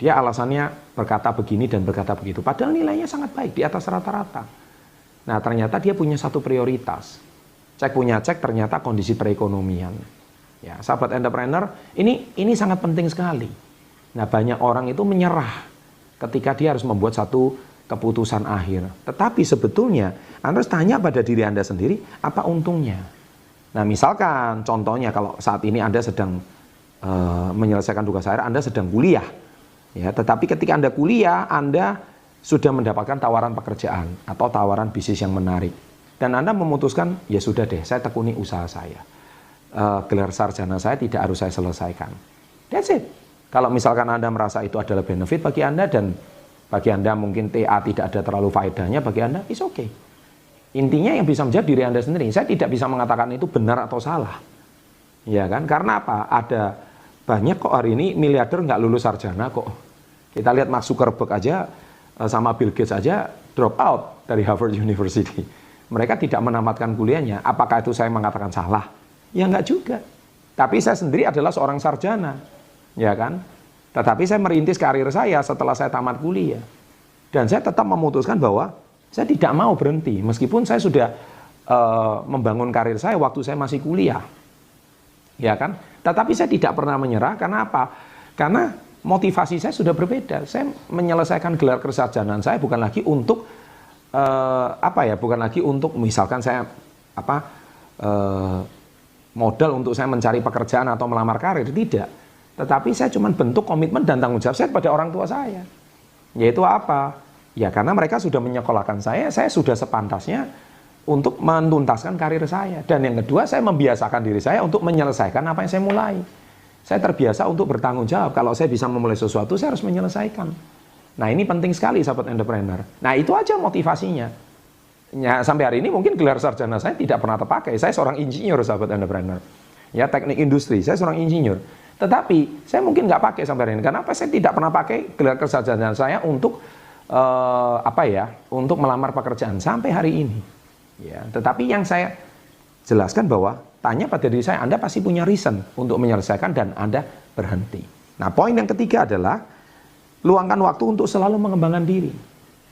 Dia alasannya berkata begini dan berkata begitu. Padahal nilainya sangat baik, di atas rata-rata. Nah, ternyata dia punya satu prioritas. Cek ternyata kondisi perekonomian. Ya, sahabat entrepreneur, ini sangat penting sekali. Nah, banyak orang itu menyerah ketika dia harus membuat satu keputusan akhir. Tetapi sebetulnya, Anda harus tanya pada diri Anda sendiri, apa untungnya? Nah, misalkan contohnya kalau saat ini Anda sedang menyelesaikan tugas akhir, Anda sedang kuliah. Ya, tetapi ketika Anda kuliah, Anda sudah mendapatkan tawaran pekerjaan atau tawaran bisnis yang menarik. Dan Anda memutuskan, ya sudah deh, saya tekuni usaha saya. Gelar sarjana saya tidak harus saya selesaikan. That's it. Kalau misalkan Anda merasa itu adalah benefit bagi Anda dan bagi Anda mungkin TA tidak ada terlalu faedahnya, bagi Anda, it's okay. Intinya yang bisa menjadi diri Anda sendiri. Saya tidak bisa mengatakan itu benar atau salah. Ya kan? Karena apa? Ada banyak kok hari ini miliarder nggak lulus sarjana kok. Kita lihat Mark Zuckerberg aja sama Bill Gates aja drop out dari Harvard University. Mereka tidak menamatkan kuliahnya. Apakah itu saya mengatakan salah? Ya nggak juga. Tapi saya sendiri adalah seorang sarjana. Ya kan? Tetapi saya merintis karir saya setelah saya tamat kuliah. Dan saya tetap memutuskan bahwa saya tidak mau berhenti. Meskipun saya sudah membangun karir saya waktu saya masih kuliah. Ya kan? Tetapi saya tidak pernah menyerah. Karena apa? Karena motivasi saya sudah berbeda. Saya menyelesaikan gelar kesarjanaan saya bukan lagi untuk bukan lagi untuk misalkan saya modal untuk saya mencari pekerjaan atau melamar karir, tidak. Tetapi saya cuma bentuk komitmen dan tanggung jawab saya kepada orang tua saya. Yaitu apa? Ya karena mereka sudah menyekolahkan saya sudah sepantasnya untuk menuntaskan karir saya. Dan yang kedua, saya membiasakan diri saya untuk menyelesaikan apa yang saya mulai. Saya terbiasa untuk bertanggung jawab. Kalau saya bisa memulai sesuatu, saya harus menyelesaikan. Nah ini penting sekali sahabat entrepreneur. Nah itu aja motivasinya. Ya, sampai hari ini mungkin gelar sarjana saya tidak pernah terpakai. Saya seorang insinyur sahabat entrepreneur. Ya teknik industri, saya seorang insinyur. Tetapi saya mungkin nggak pakai sampai hari ini. Kenapa saya tidak pernah pakai gelar kesarjanaan saya untuk untuk melamar pekerjaan sampai hari ini. Ya, tetapi yang saya jelaskan bahwa tanya pada diri saya, Anda pasti punya reason untuk menyelesaikan dan Anda berhenti. Nah, poin yang ketiga adalah luangkan waktu untuk selalu mengembangkan diri.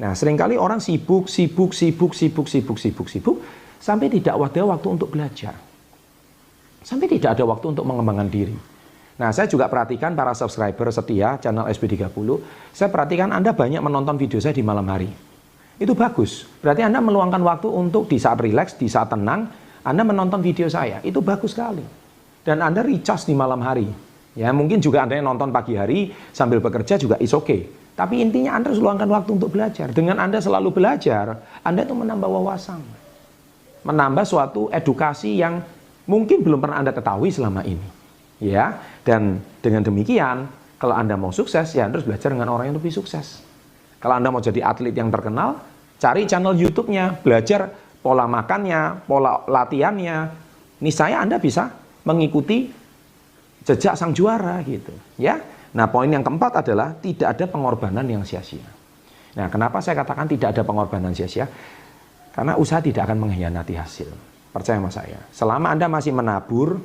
Nah, seringkali orang sibuk sampai tidak ada waktu untuk belajar. Sampai tidak ada waktu untuk mengembangkan diri. Nah, saya juga perhatikan para subscriber setia channel SB30, saya perhatikan Anda banyak menonton video saya di malam hari. Itu bagus. Berarti Anda meluangkan waktu untuk di saat rileks, di saat tenang, Anda menonton video saya. Itu bagus sekali. Dan Anda recharge di malam hari. Ya, mungkin juga Anda yang nonton pagi hari sambil bekerja juga is okay. Tapi intinya Anda harus luangkan waktu untuk belajar. Dengan Anda selalu belajar, Anda itu menambah wawasan. Menambah suatu edukasi yang mungkin belum pernah Anda ketahui selama ini. Ya, dan dengan demikian, kalau Anda mau sukses, ya Anda harus belajar dengan orang yang lebih sukses. Kalau Anda mau jadi atlet yang terkenal, cari channel YouTube-nya, belajar pola makannya, pola latihannya. Niscaya Anda bisa mengikuti jejak sang juara gitu, ya. Nah, poin yang keempat adalah tidak ada pengorbanan yang sia-sia. Nah, kenapa saya katakan tidak ada pengorbanan sia-sia? Karena usaha tidak akan mengkhianati hasil. Percaya sama saya. Selama Anda masih menabur,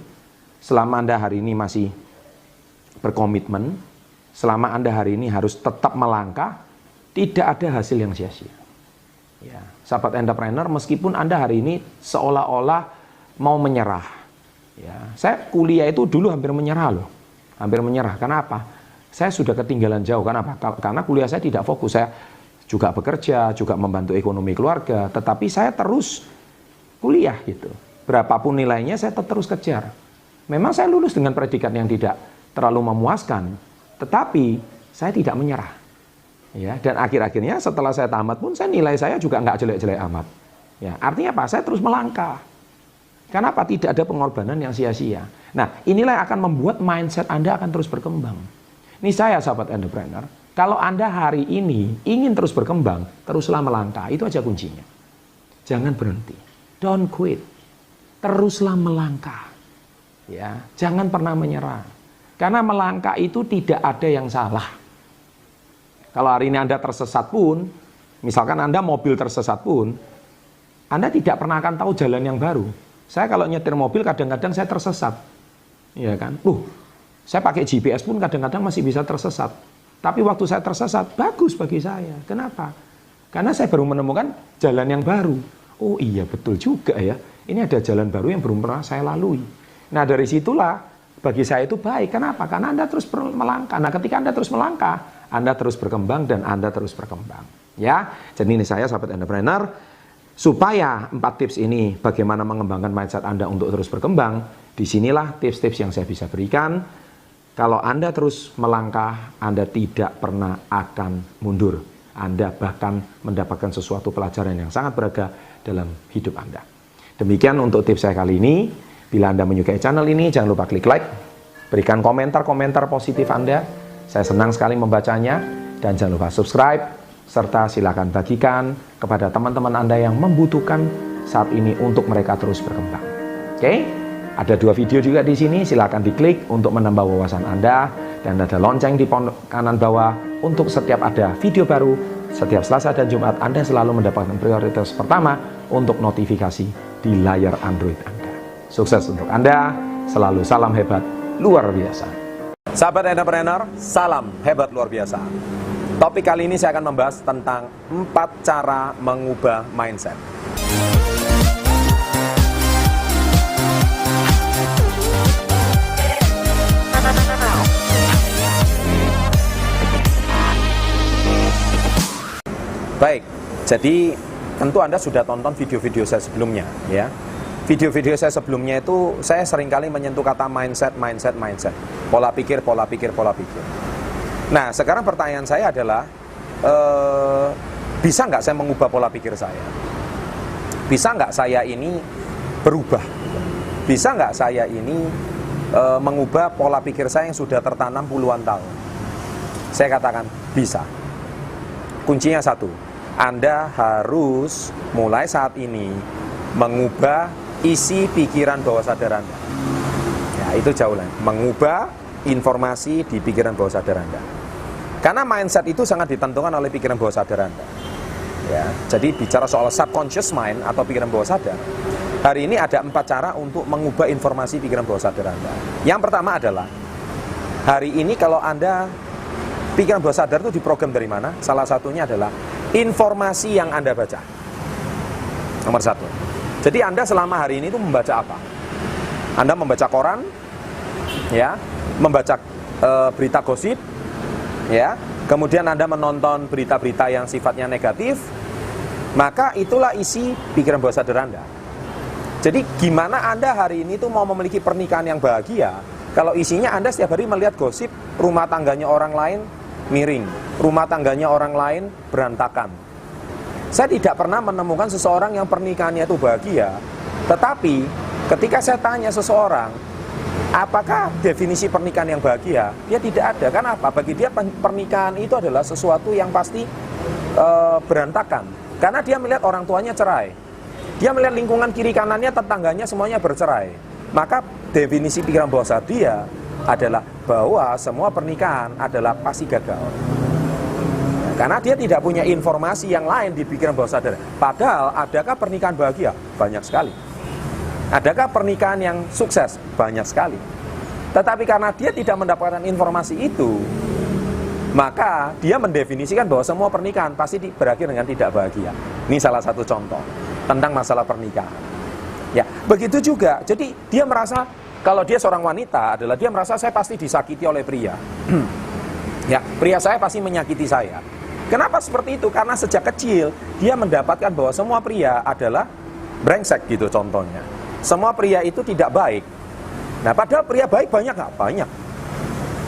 selama Anda hari ini masih berkomitmen, selama Anda hari ini harus tetap melangkah, tidak ada hasil yang sia-sia. Ya, sahabat entrepreneur, meskipun Anda hari ini seolah-olah mau menyerah. Ya, saya kuliah itu dulu hampir menyerah loh. Hampir menyerah. Kenapa? Saya sudah ketinggalan jauh. Kenapa? Karena kuliah saya tidak fokus. Saya juga bekerja, juga membantu ekonomi keluarga. Tetapi saya terus kuliah gitu. Berapapun nilainya saya terus kejar. Memang saya lulus dengan predikat yang tidak terlalu memuaskan. Tetapi saya tidak menyerah. Ya, dan akhir-akhirnya setelah saya tamat pun nilai saya juga nggak jelek-jelek amat. Ya, artinya apa? Saya terus melangkah. Kenapa? Tidak ada pengorbanan yang sia-sia. Nah, inilah yang akan membuat mindset Anda akan terus berkembang. Ini saya, sahabat entrepreneur, kalau Anda hari ini ingin terus berkembang, teruslah melangkah. Itu aja kuncinya. Jangan berhenti. Don't quit. Teruslah melangkah. Ya, jangan pernah menyerah. Karena melangkah itu tidak ada yang salah. Kalau hari ini Anda tersesat pun, misalkan Anda mobil tersesat pun, Anda tidak pernah akan tahu jalan yang baru. Saya kalau nyetir mobil kadang-kadang saya tersesat. Iya kan? Saya pakai GPS pun kadang-kadang masih bisa tersesat. Tapi waktu saya tersesat, bagus bagi saya. Kenapa? Karena saya baru menemukan jalan yang baru. Oh iya, betul juga ya. Ini ada jalan baru yang belum pernah saya lalui. Nah, dari situlah bagi saya itu baik. Kenapa? Karena Anda terus melangkah. Nah, ketika Anda terus melangkah, Anda terus berkembang dan Anda terus berkembang. Ya, jadi ini saya, sahabat entrepreneur, supaya 4 tips ini bagaimana mengembangkan mindset Anda untuk terus berkembang. Disinilah tips-tips yang saya bisa berikan. Kalau Anda terus melangkah, Anda tidak pernah akan mundur. Anda bahkan mendapatkan sesuatu pelajaran yang sangat berharga dalam hidup Anda. Demikian untuk tips saya kali ini. Bila Anda menyukai channel ini, jangan lupa klik like. Berikan komentar-komentar positif Anda. Saya senang sekali membacanya. Dan jangan lupa subscribe. Serta silakan bagikan kepada teman-teman Anda yang membutuhkan saat ini untuk mereka terus berkembang. Oke? Ada 2 video juga di sini, silakan diklik untuk menambah wawasan Anda. Dan ada lonceng di kanan bawah untuk setiap ada video baru. Setiap Selasa dan Jumat Anda selalu mendapatkan prioritas pertama untuk notifikasi di layar Android Anda. Sukses untuk Anda, selalu salam hebat luar biasa. Sahabat entrepreneur, salam hebat luar biasa. Topik kali ini saya akan membahas tentang 4 cara mengubah mindset. Baik, jadi tentu Anda sudah tonton video-video saya sebelumnya, ya. Video-video saya sebelumnya itu saya seringkali menyentuh kata mindset. Pola pikir. Nah, sekarang pertanyaan saya adalah, bisa nggak saya mengubah pola pikir saya? Bisa nggak saya ini berubah? Bisa nggak saya ini mengubah pola pikir saya yang sudah tertanam puluhan tahun? Saya katakan bisa. Kuncinya satu, Anda harus mulai saat ini mengubah isi pikiran bawah sadar Anda. Ya, itu jauh lain. Mengubah informasi di pikiran bawah sadar Anda. Karena mindset itu sangat ditentukan oleh pikiran bawah sadar Anda. Ya, jadi bicara soal subconscious mind atau pikiran bawah sadar, hari ini ada 4 cara untuk mengubah informasi pikiran bawah sadar Anda. Yang pertama adalah, hari ini kalau Anda pikiran bawah sadar itu diprogram dari mana? Salah satunya adalah informasi yang Anda baca. Nomor 1. Jadi Anda selama hari ini itu membaca apa? Anda membaca koran, ya, membaca berita gosip, ya. Kemudian Anda menonton berita-berita yang sifatnya negatif, maka itulah isi pikiran bawah sadar Anda. Jadi gimana Anda hari ini tuh mau memiliki pernikahan yang bahagia kalau isinya Anda setiap hari melihat gosip rumah tangganya orang lain miring, rumah tangganya orang lain berantakan. Saya tidak pernah menemukan seseorang yang pernikahannya itu bahagia. Tetapi ketika saya tanya seseorang, apakah definisi pernikahan yang bahagia? Dia tidak ada. Kenapa? Bagi dia pernikahan itu adalah sesuatu yang pasti berantakan. Karena dia melihat orang tuanya cerai. Dia melihat lingkungan kiri kanannya, tetangganya semuanya bercerai. Maka definisi pikiran bawah sadar dia adalah bahwa semua pernikahan adalah pasti gagal. Karena dia tidak punya informasi yang lain di pikiran bawah sadar. Padahal adakah pernikahan bahagia? Banyak sekali. Adakah pernikahan yang sukses? Banyak sekali. Tetapi karena dia tidak mendapatkan informasi itu, maka dia mendefinisikan bahwa semua pernikahan pasti berakhir dengan tidak bahagia. Ini salah satu contoh tentang masalah pernikahan. Ya, begitu juga. Jadi dia merasa kalau dia seorang wanita adalah dia merasa saya pasti disakiti oleh pria. Ya, pria saya pasti menyakiti saya. Kenapa seperti itu? Karena sejak kecil dia mendapatkan bahwa semua pria adalah brengsek gitu contohnya. Semua pria itu tidak baik. Nah, padahal pria baik banyak nggak? Banyak.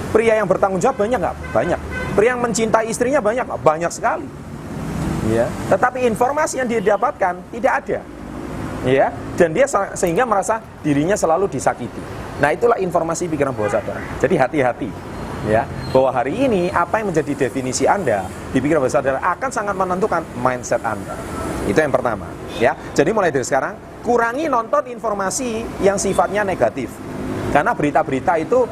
Pria yang bertanggung jawab banyak nggak? Banyak. Pria yang mencintai istrinya banyak nggak? Banyak sekali. Ya. Tetapi informasi yang dia dapatkan tidak ada. Ya. Dan dia sehingga merasa dirinya selalu disakiti. Nah, itulah informasi pikiran bawah sadar. Jadi hati-hati. Ya, bahwa hari ini apa yang menjadi definisi Anda di pikiran bawah sadar akan sangat menentukan mindset Anda. Itu yang pertama. Ya. Jadi mulai dari sekarang kurangi nonton informasi yang sifatnya negatif. Karena berita-berita itu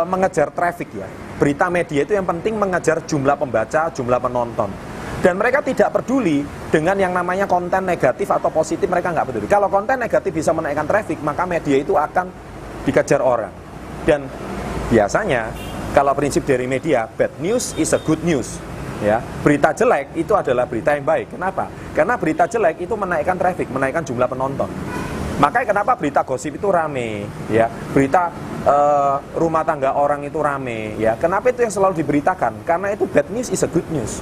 mengejar traffic ya. Berita media itu yang penting mengejar jumlah pembaca, jumlah penonton. Dan mereka tidak peduli dengan yang namanya konten negatif atau positif, mereka nggak peduli. Kalau konten negatif bisa menaikkan traffic, maka media itu akan dikejar orang. Dan biasanya kalau prinsip dari media, bad news is a good news. Ya, berita jelek itu adalah berita yang baik. Kenapa? Karena berita jelek itu menaikkan traffic, menaikkan jumlah penonton. Makanya kenapa berita gosip itu rame, ya, berita rumah tangga orang itu rame, ya. Kenapa itu yang selalu diberitakan? Karena itu bad news is a good news.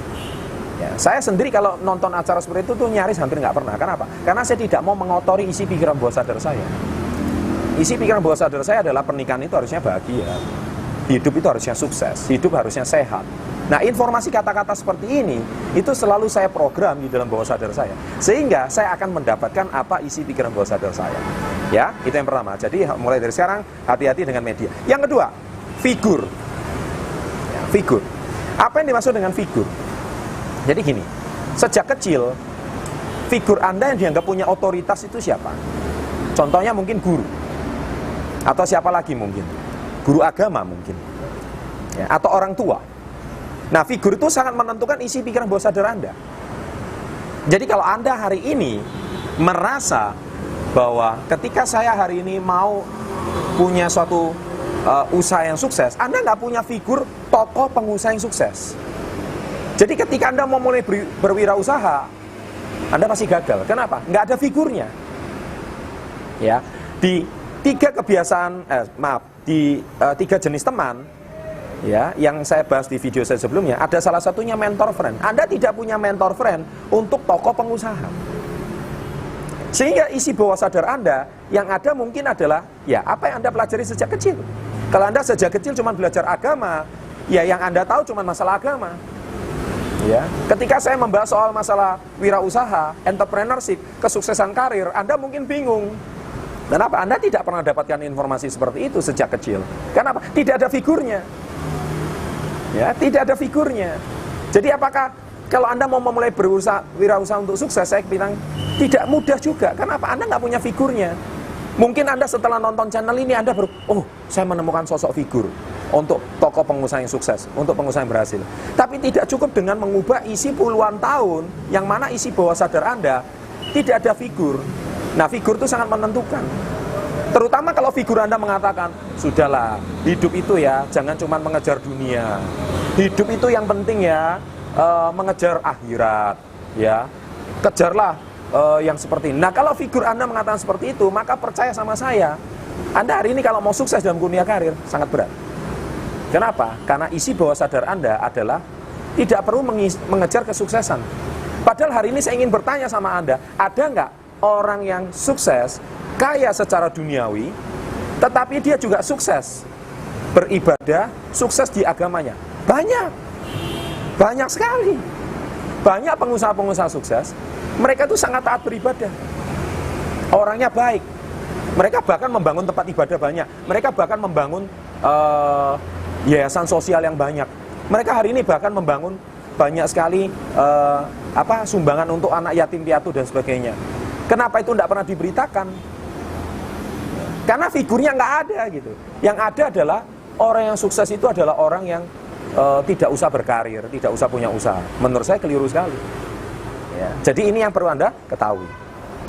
Ya, saya sendiri kalau nonton acara seperti itu tuh nyaris hampir nggak pernah. Kenapa? Karena saya tidak mau mengotori isi pikiran bawah sadar saya. Isi pikiran bawah sadar saya adalah pernikahan itu harusnya bahagia, hidup itu harusnya sukses, hidup harusnya sehat. Nah, informasi kata-kata seperti ini itu selalu saya program di dalam bawah sadar saya, sehingga saya akan mendapatkan apa isi pikiran bawah sadar saya. Ya, itu yang pertama. Jadi mulai dari sekarang hati-hati dengan media. Yang kedua, figur. Ya, figur. Apa yang dimaksud dengan figur? Jadi gini, sejak kecil figur Anda yang dianggap punya otoritas itu siapa? Contohnya mungkin guru, atau siapa lagi mungkin? Guru agama mungkin, ya, atau orang tua. Nah, figur itu sangat menentukan isi pikiran bawah sadar Anda. Jadi kalau Anda hari ini merasa bahwa ketika saya hari ini mau punya suatu usaha yang sukses, Anda nggak punya figur tokoh pengusaha yang sukses. Jadi ketika Anda mau mulai berwirausaha, Anda pasti gagal. Kenapa? Nggak ada figurnya. Ya, di tiga jenis teman, ya, yang saya bahas di video saya sebelumnya, ada salah satunya mentor friend. Anda tidak punya mentor friend untuk tokoh pengusaha. Sehingga isi bawah sadar Anda yang ada mungkin adalah, ya, apa yang Anda pelajari sejak kecil. Kalau Anda sejak kecil cuma belajar agama, ya yang Anda tahu cuma masalah agama. Ya, ketika saya membahas soal masalah wirausaha, entrepreneurship, kesuksesan karir, Anda mungkin bingung. Kenapa? Anda tidak pernah dapatkan informasi seperti itu sejak kecil. Kenapa? Tidak ada figurnya. Ya, tidak ada figurnya. Jadi apakah kalau Anda mau memulai wirausaha untuk sukses, saya bilang tidak mudah juga. Kenapa? Anda nggak punya figurnya. Mungkin Anda setelah nonton channel ini Anda saya menemukan sosok figur untuk tokoh pengusaha yang sukses, untuk pengusaha yang berhasil. Tapi tidak cukup dengan mengubah isi puluhan tahun yang mana isi bawah sadar Anda tidak ada figur. Nah, figur itu sangat menentukan. Terutama kalau figur Anda mengatakan, sudahlah, hidup itu ya jangan cuma mengejar dunia. Hidup itu yang penting ya mengejar akhirat, ya. Kejarlah yang seperti ini. Nah, kalau figur Anda mengatakan seperti itu, maka percaya sama saya, Anda hari ini kalau mau sukses dalam dunia karir sangat berat. Kenapa? Karena isi bawah sadar Anda adalah tidak perlu mengejar kesuksesan. Padahal hari ini saya ingin bertanya sama Anda, ada nggak orang yang sukses, kaya secara duniawi, tetapi dia juga sukses beribadah, sukses di agamanya? Banyak. Banyak sekali. Banyak pengusaha-pengusaha sukses, mereka itu sangat taat beribadah. Orangnya baik. Mereka bahkan membangun tempat ibadah banyak. Mereka bahkan membangun yayasan sosial yang banyak. Mereka hari ini bahkan membangun banyak sekali sumbangan untuk anak yatim piatu dan sebagainya. Kenapa itu tidak pernah diberitakan? Karena figurnya nggak ada gitu. Yang ada adalah orang yang sukses itu adalah orang yang tidak usah berkarir, tidak usah punya usaha. Menurut saya keliru sekali. Ya. Jadi ini yang perlu Anda ketahui.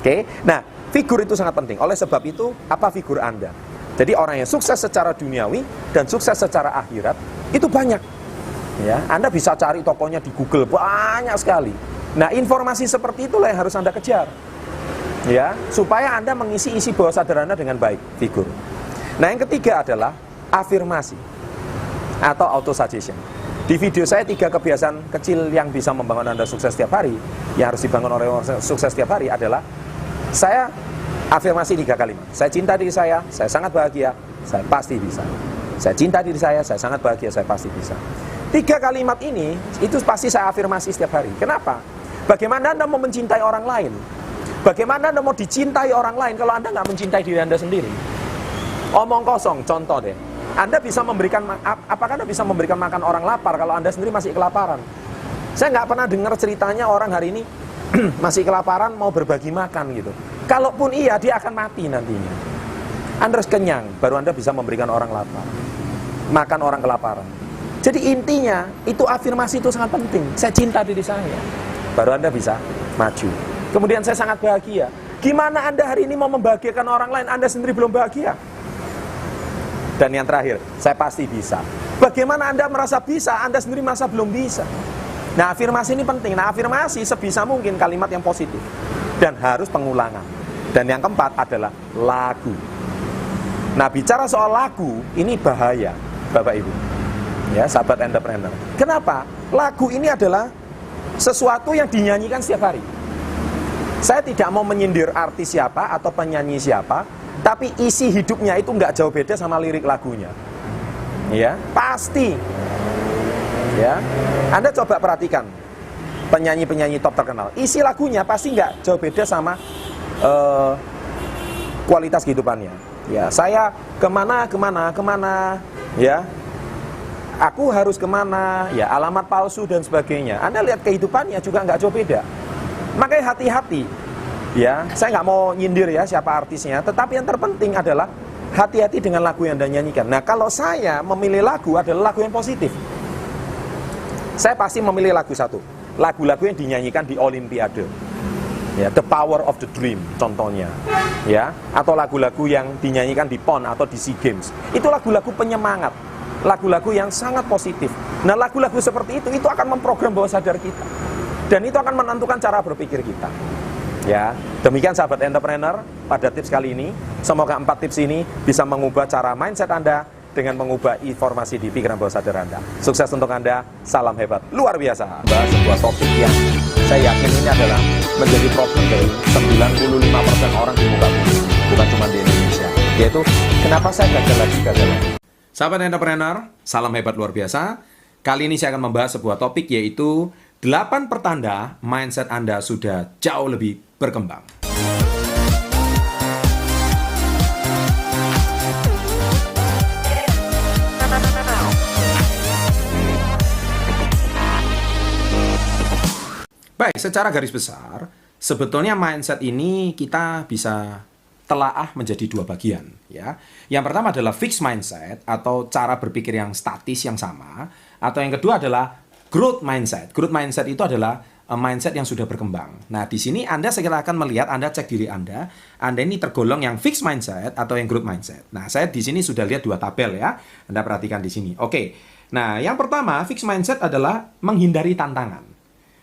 Oke. Nah, figur itu sangat penting. Oleh sebab itu, apa figur Anda? Jadi orang yang sukses secara duniawi dan sukses secara akhirat itu banyak. Ya, Anda bisa cari tokonya di Google banyak sekali. Nah, informasi seperti itulah yang harus Anda kejar. Ya, supaya Anda mengisi isi bawah sadar Anda dengan baik, figur. Nah, yang ketiga adalah afirmasi atau auto suggestion. Di video saya 3 kebiasaan kecil yang bisa membangun Anda sukses setiap hari, yang harus dibangun oleh orang sukses setiap hari adalah saya afirmasi 3 kalimat. Saya cinta diri saya sangat bahagia, saya pasti bisa. Saya cinta diri saya sangat bahagia, saya pasti bisa. 3 kalimat ini, itu pasti saya afirmasi setiap hari. Kenapa? Bagaimana Anda mau mencintai orang lain? Bagaimana Anda mau dicintai orang lain kalau Anda nggak mencintai diri Anda sendiri? Omong kosong, contoh deh. Anda bisa memberikan, apakah Anda bisa memberikan makan orang lapar kalau Anda sendiri masih kelaparan? Saya nggak pernah dengar ceritanya orang hari ini masih kelaparan mau berbagi makan gitu. Kalaupun iya, dia akan mati nantinya. Anda harus kenyang, baru Anda bisa memberikan orang lapar. Makan orang kelaparan. Jadi intinya, itu afirmasi itu sangat penting. Saya cinta diri saya. Baru Anda bisa maju. Kemudian saya sangat bahagia. Gimana Anda hari ini mau membahagiakan orang lain, Anda sendiri belum bahagia? Dan yang terakhir, saya pasti bisa. Bagaimana Anda merasa bisa, Anda sendiri merasa belum bisa? Nah, afirmasi ini penting. Nah, afirmasi sebisa mungkin kalimat yang positif. Dan harus pengulangan. Dan yang keempat adalah lagu. Nah, bicara soal lagu, ini bahaya, Bapak Ibu. Ya, sahabat entrepreneur. Kenapa? Lagu ini adalah sesuatu yang dinyanyikan setiap hari. Saya tidak mau menyindir artis siapa atau penyanyi siapa, tapi isi hidupnya itu nggak jauh beda sama lirik lagunya. Ya, pasti. Ya, Anda coba perhatikan penyanyi-penyanyi top terkenal. Isi lagunya pasti nggak jauh beda sama kualitas kehidupannya. Ya, saya kemana, ya. Aku harus kemana, ya, alamat palsu dan sebagainya. Anda lihat kehidupannya juga nggak jauh beda. Makanya hati-hati, ya. Saya nggak mau nyindir ya siapa artisnya, tetapi yang terpenting adalah hati-hati dengan lagu yang Anda nyanyikan. Nah, kalau saya memilih lagu adalah lagu yang positif. Saya pasti memilih lagu satu, lagu-lagu yang dinyanyikan di Olimpiade. Ya, The Power of the Dream contohnya, ya, atau lagu-lagu yang dinyanyikan di PON atau di SEA Games. Itu lagu-lagu penyemangat. Lagu-lagu yang sangat positif. Nah, lagu-lagu seperti itu akan memprogram bawah sadar kita. Dan itu akan menentukan cara berpikir kita. Ya, demikian sahabat entrepreneur pada tips kali ini. Semoga 4 tips ini bisa mengubah cara mindset Anda dengan mengubah informasi di pikiran bawah sadar Anda. Sukses untuk Anda, salam hebat, luar biasa. Sebuah topik yang saya yakin ini adalah menjadi problem dari 95% orang di muka bumi, bukan cuma di Indonesia. Yaitu, kenapa saya gagal lagi. Sahabat entrepreneur, salam hebat luar biasa. Kali ini saya akan membahas sebuah topik yaitu 8 pertanda mindset Anda sudah jauh lebih berkembang. Baik, secara garis besar, sebetulnya mindset ini kita bisa telaah menjadi 2 bagian, ya. Yang pertama adalah fixed mindset atau cara berpikir yang statis yang sama, atau yang kedua adalah growth mindset. Growth mindset itu adalah mindset yang sudah berkembang. Nah, di sini Anda segera akan melihat, Anda cek diri Anda ini tergolong yang fixed mindset atau yang growth mindset. Nah, saya di sini sudah lihat 2 tabel ya. Anda perhatikan di sini. Oke. Nah, yang pertama, fixed mindset adalah menghindari tantangan.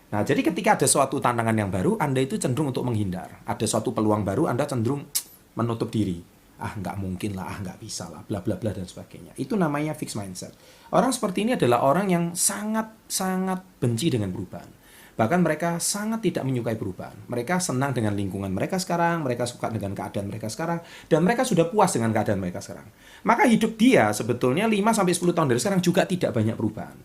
Nah, jadi ketika ada suatu tantangan yang baru, Anda itu cenderung untuk menghindar. Ada suatu peluang baru, Anda cenderung menutup diri. Nggak mungkin lah, nggak bisa lah, bla bla bla dan sebagainya. Itu namanya fixed mindset. Orang seperti ini adalah orang yang sangat benci dengan perubahan. Bahkan mereka sangat tidak menyukai perubahan. Mereka senang dengan lingkungan mereka sekarang, mereka suka dengan keadaan mereka sekarang, dan mereka sudah puas dengan keadaan mereka sekarang. Maka hidup dia sebetulnya 5-10 tahun dari sekarang juga tidak banyak perubahan.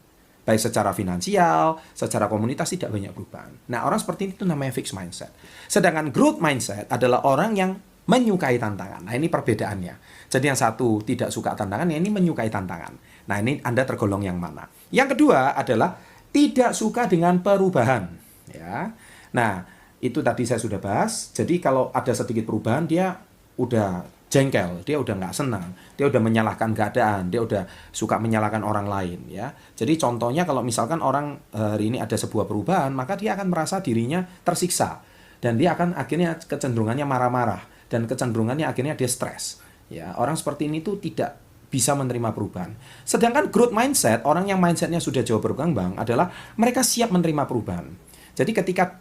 Baik secara finansial, secara komunitas tidak banyak perubahan. Nah, orang seperti itu namanya fixed mindset. Sedangkan growth mindset adalah orang yang menyukai tantangan. Nah, ini perbedaannya. Jadi yang satu tidak suka tantangan, yang ini menyukai tantangan. Nah, ini Anda tergolong yang mana? Yang kedua adalah tidak suka dengan perubahan. Ya. Nah, itu tadi saya sudah bahas. Jadi kalau ada sedikit perubahan, dia udah jengkel, dia udah nggak senang, dia udah menyalahkan keadaan, dia udah suka menyalahkan orang lain. Ya. Jadi contohnya kalau misalkan orang hari ini ada sebuah perubahan, maka dia akan merasa dirinya tersiksa. Dan dia akan akhirnya kecenderungannya marah-marah. Dan kecenderungannya akhirnya dia stres. Ya, orang seperti ini tuh tidak bisa menerima perubahan. Sedangkan growth mindset, orang yang mindsetnya sudah jauh berkembang adalah mereka siap menerima perubahan. Jadi ketika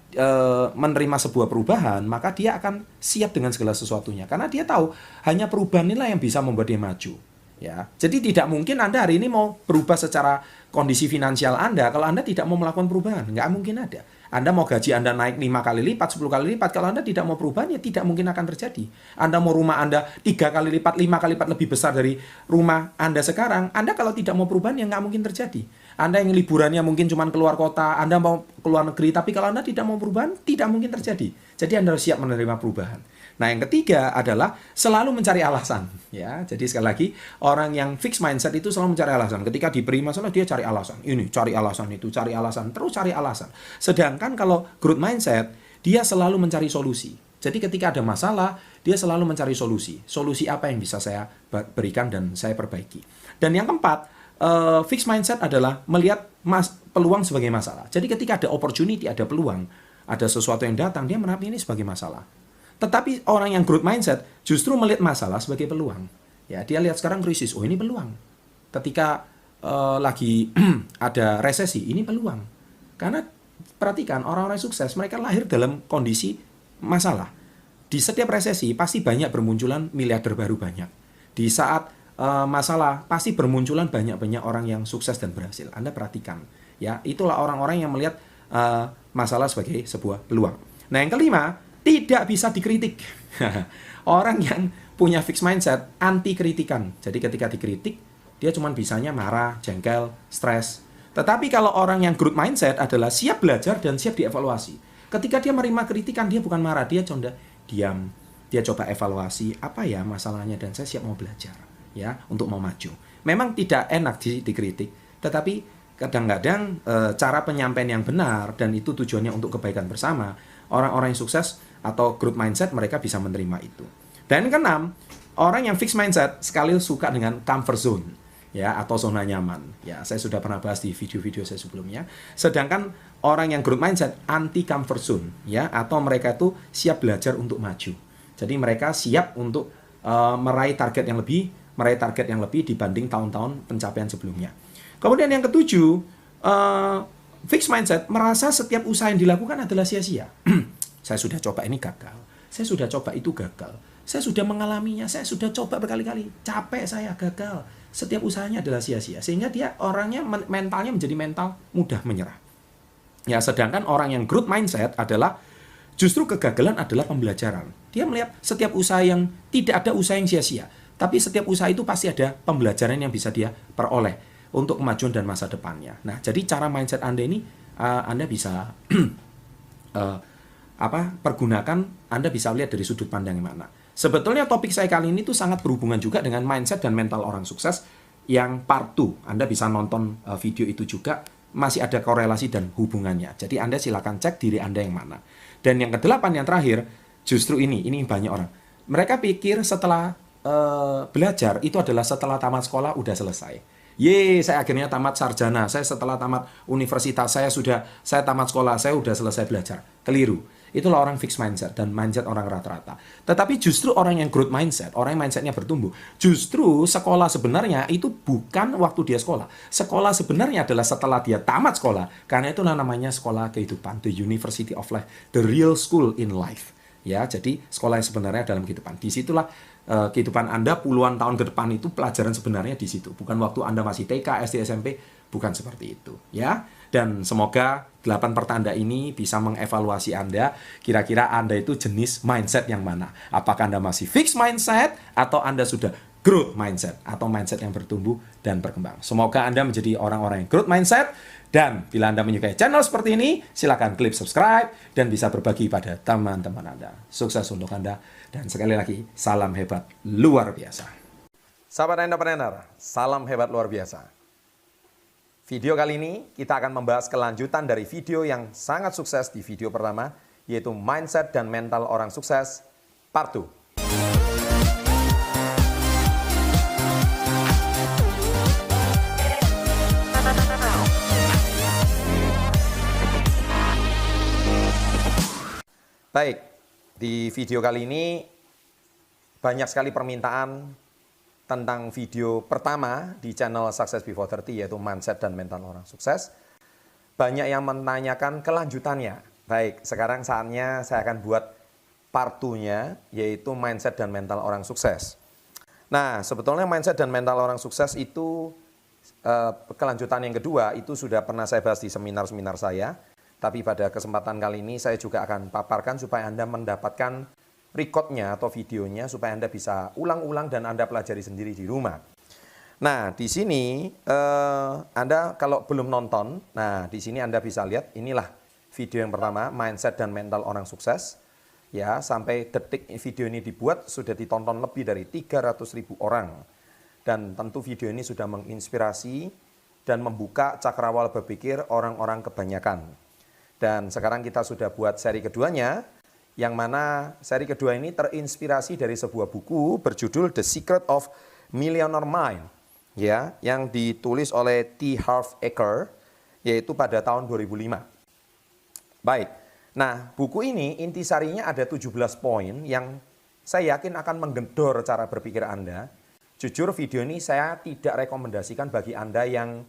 menerima sebuah perubahan, maka dia akan siap dengan segala sesuatunya. Karena dia tahu hanya perubahan inilah yang bisa membuat dia maju. Ya, jadi tidak mungkin Anda hari ini mau berubah secara kondisi finansial Anda kalau Anda tidak mau melakukan perubahan. Nggak mungkin ada. Anda mau gaji Anda naik 5 kali lipat, 10 kali lipat, kalau Anda tidak mau perubahan, ya tidak mungkin akan terjadi. Anda mau rumah Anda 3 kali lipat, 5 kali lipat lebih besar dari rumah Anda sekarang, Anda kalau tidak mau perubahan, ya nggak mungkin terjadi. Anda yang liburannya mungkin cuma keluar kota, Anda mau keluar negeri, tapi kalau Anda tidak mau perubahan, tidak mungkin terjadi. Jadi Anda harus siap menerima perubahan. Nah, yang ketiga adalah selalu mencari alasan. Ya, jadi sekali lagi, orang yang fixed mindset itu selalu mencari alasan. Ketika diberi masalah, dia cari alasan. Ini, cari alasan itu, cari alasan, terus cari alasan. Sedangkan kalau growth mindset, dia selalu mencari solusi. Jadi ketika ada masalah, dia selalu mencari solusi. Solusi apa yang bisa saya berikan dan saya perbaiki. Dan yang keempat, fixed mindset adalah melihat peluang sebagai masalah. Jadi ketika ada opportunity, ada peluang, ada sesuatu yang datang, dia menanggapi ini sebagai masalah. Tetapi orang yang growth mindset justru melihat masalah sebagai peluang. Ya, dia lihat sekarang krisis, oh ini peluang. Ketika lagi ada resesi, ini peluang. Karena perhatikan, orang-orang sukses, mereka lahir dalam kondisi masalah. Di setiap resesi, pasti banyak bermunculan miliarder baru banyak. Di saat masalah, pasti bermunculan banyak-banyak orang yang sukses dan berhasil. Anda perhatikan. Ya, itulah orang-orang yang melihat masalah sebagai sebuah peluang. Nah, yang kelima, tidak bisa dikritik. Orang yang punya fixed mindset, anti kritikan. Jadi ketika dikritik, dia cuma bisanya marah, jengkel, stres. Tetapi kalau orang yang growth mindset adalah siap belajar dan siap dievaluasi. Ketika dia menerima kritikan, dia bukan marah, dia diam. Dia coba evaluasi, apa ya masalahnya, dan saya siap mau belajar. Ya, untuk mau maju. Memang tidak enak dikritik, tetapi kadang-kadang cara penyampaian yang benar, dan itu tujuannya untuk kebaikan bersama, orang-orang yang sukses atau growth mindset, mereka bisa menerima itu. Dan keenam, orang yang fixed mindset sekali suka dengan comfort zone, ya, atau zona nyaman. Ya, saya sudah pernah bahas di video-video saya sebelumnya. Sedangkan orang yang growth mindset anti comfort zone, ya, atau mereka itu siap belajar untuk maju. Jadi mereka siap untuk meraih target yang lebih dibanding tahun-tahun pencapaian sebelumnya. Kemudian yang ketujuh, fixed mindset merasa setiap usaha yang dilakukan adalah sia-sia. Saya sudah coba ini gagal, saya sudah coba itu gagal, saya sudah mengalaminya, saya sudah coba berkali-kali, capek saya, gagal. Setiap usahanya adalah sia-sia, sehingga dia orangnya mentalnya menjadi mental mudah menyerah. Ya, sedangkan orang yang growth mindset adalah justru kegagalan adalah pembelajaran. Dia melihat setiap usaha yang tidak ada usaha yang sia-sia, tapi setiap usaha itu pasti ada pembelajaran yang bisa dia peroleh untuk kemajuan dan masa depannya. Nah, jadi cara mindset Anda ini Anda bisa pergunakan, Anda bisa lihat dari sudut pandang yang mana. Sebetulnya topik saya kali ini tuh sangat berhubungan juga dengan mindset dan mental orang sukses yang part 2. Anda bisa nonton video itu juga, masih ada korelasi dan hubungannya. Jadi Anda silakan cek diri Anda yang mana. Dan yang kedelapan, yang terakhir, justru ini banyak orang. Mereka pikir setelah belajar itu adalah setelah tamat sekolah udah selesai. Saya akhirnya tamat sarjana, saya setelah tamat universitas, saya tamat sekolah, saya udah selesai belajar. Keliru. Itulah orang fixed mindset dan mindset orang rata-rata. Tetapi justru orang yang growth mindset, orang yang mindsetnya bertumbuh, justru sekolah sebenarnya itu bukan waktu dia sekolah. Sekolah sebenarnya adalah setelah dia tamat sekolah. Karena itulah namanya sekolah kehidupan, the university of life, the real school in life. Ya, jadi sekolah yang sebenarnya dalam kehidupan. Disitulah kehidupan Anda puluhan tahun ke depan itu pelajaran sebenarnya di situ. Bukan waktu Anda masih TK, SD, SMP, bukan seperti itu. Ya, dan semoga 8 pertanda ini bisa mengevaluasi Anda. Kira-kira Anda itu jenis mindset yang mana? Apakah Anda masih fixed mindset atau Anda sudah growth mindset atau mindset yang bertumbuh dan berkembang? Semoga Anda menjadi orang-orang yang growth mindset. Dan bila Anda menyukai channel seperti ini, silakan klik subscribe dan bisa berbagi pada teman-teman Anda. Sukses untuk Anda. Dan sekali lagi, salam hebat luar biasa. Sahabat entrepreneur, salam hebat luar biasa. Video kali ini kita akan membahas kelanjutan dari video yang sangat sukses di video pertama, yaitu mindset dan mental orang sukses, part 2. Baik, di video kali ini banyak sekali permintaan tentang video pertama di channel Success Before 30, yaitu mindset dan mental orang sukses. Banyak yang menanyakan kelanjutannya. Baik, sekarang saatnya saya akan buat part 2-nya, yaitu mindset dan mental orang sukses. Nah, sebetulnya mindset dan mental orang sukses itu kelanjutan yang kedua itu sudah pernah saya bahas di seminar-seminar saya. Tapi pada kesempatan kali ini saya juga akan paparkan supaya Anda mendapatkan recordnya atau videonya supaya Anda bisa ulang-ulang dan Anda pelajari sendiri di rumah. Nah, di sini Anda kalau belum nonton, nah di sini Anda bisa lihat inilah video yang pertama, mindset dan mental orang sukses. Ya, sampai detik video ini dibuat sudah ditonton lebih dari 300.000 orang. Dan tentu video ini sudah menginspirasi dan membuka cakrawala berpikir orang-orang kebanyakan. Dan sekarang kita sudah buat seri keduanya, yang mana seri kedua ini terinspirasi dari sebuah buku berjudul The Secret of Millionaire Mind, ya, yang ditulis oleh T. Harv Eker, yaitu pada tahun 2005. Baik, nah buku ini intisarinya ada 17 poin yang saya yakin akan menggedor cara berpikir Anda. Jujur video ini saya tidak rekomendasikan bagi Anda yang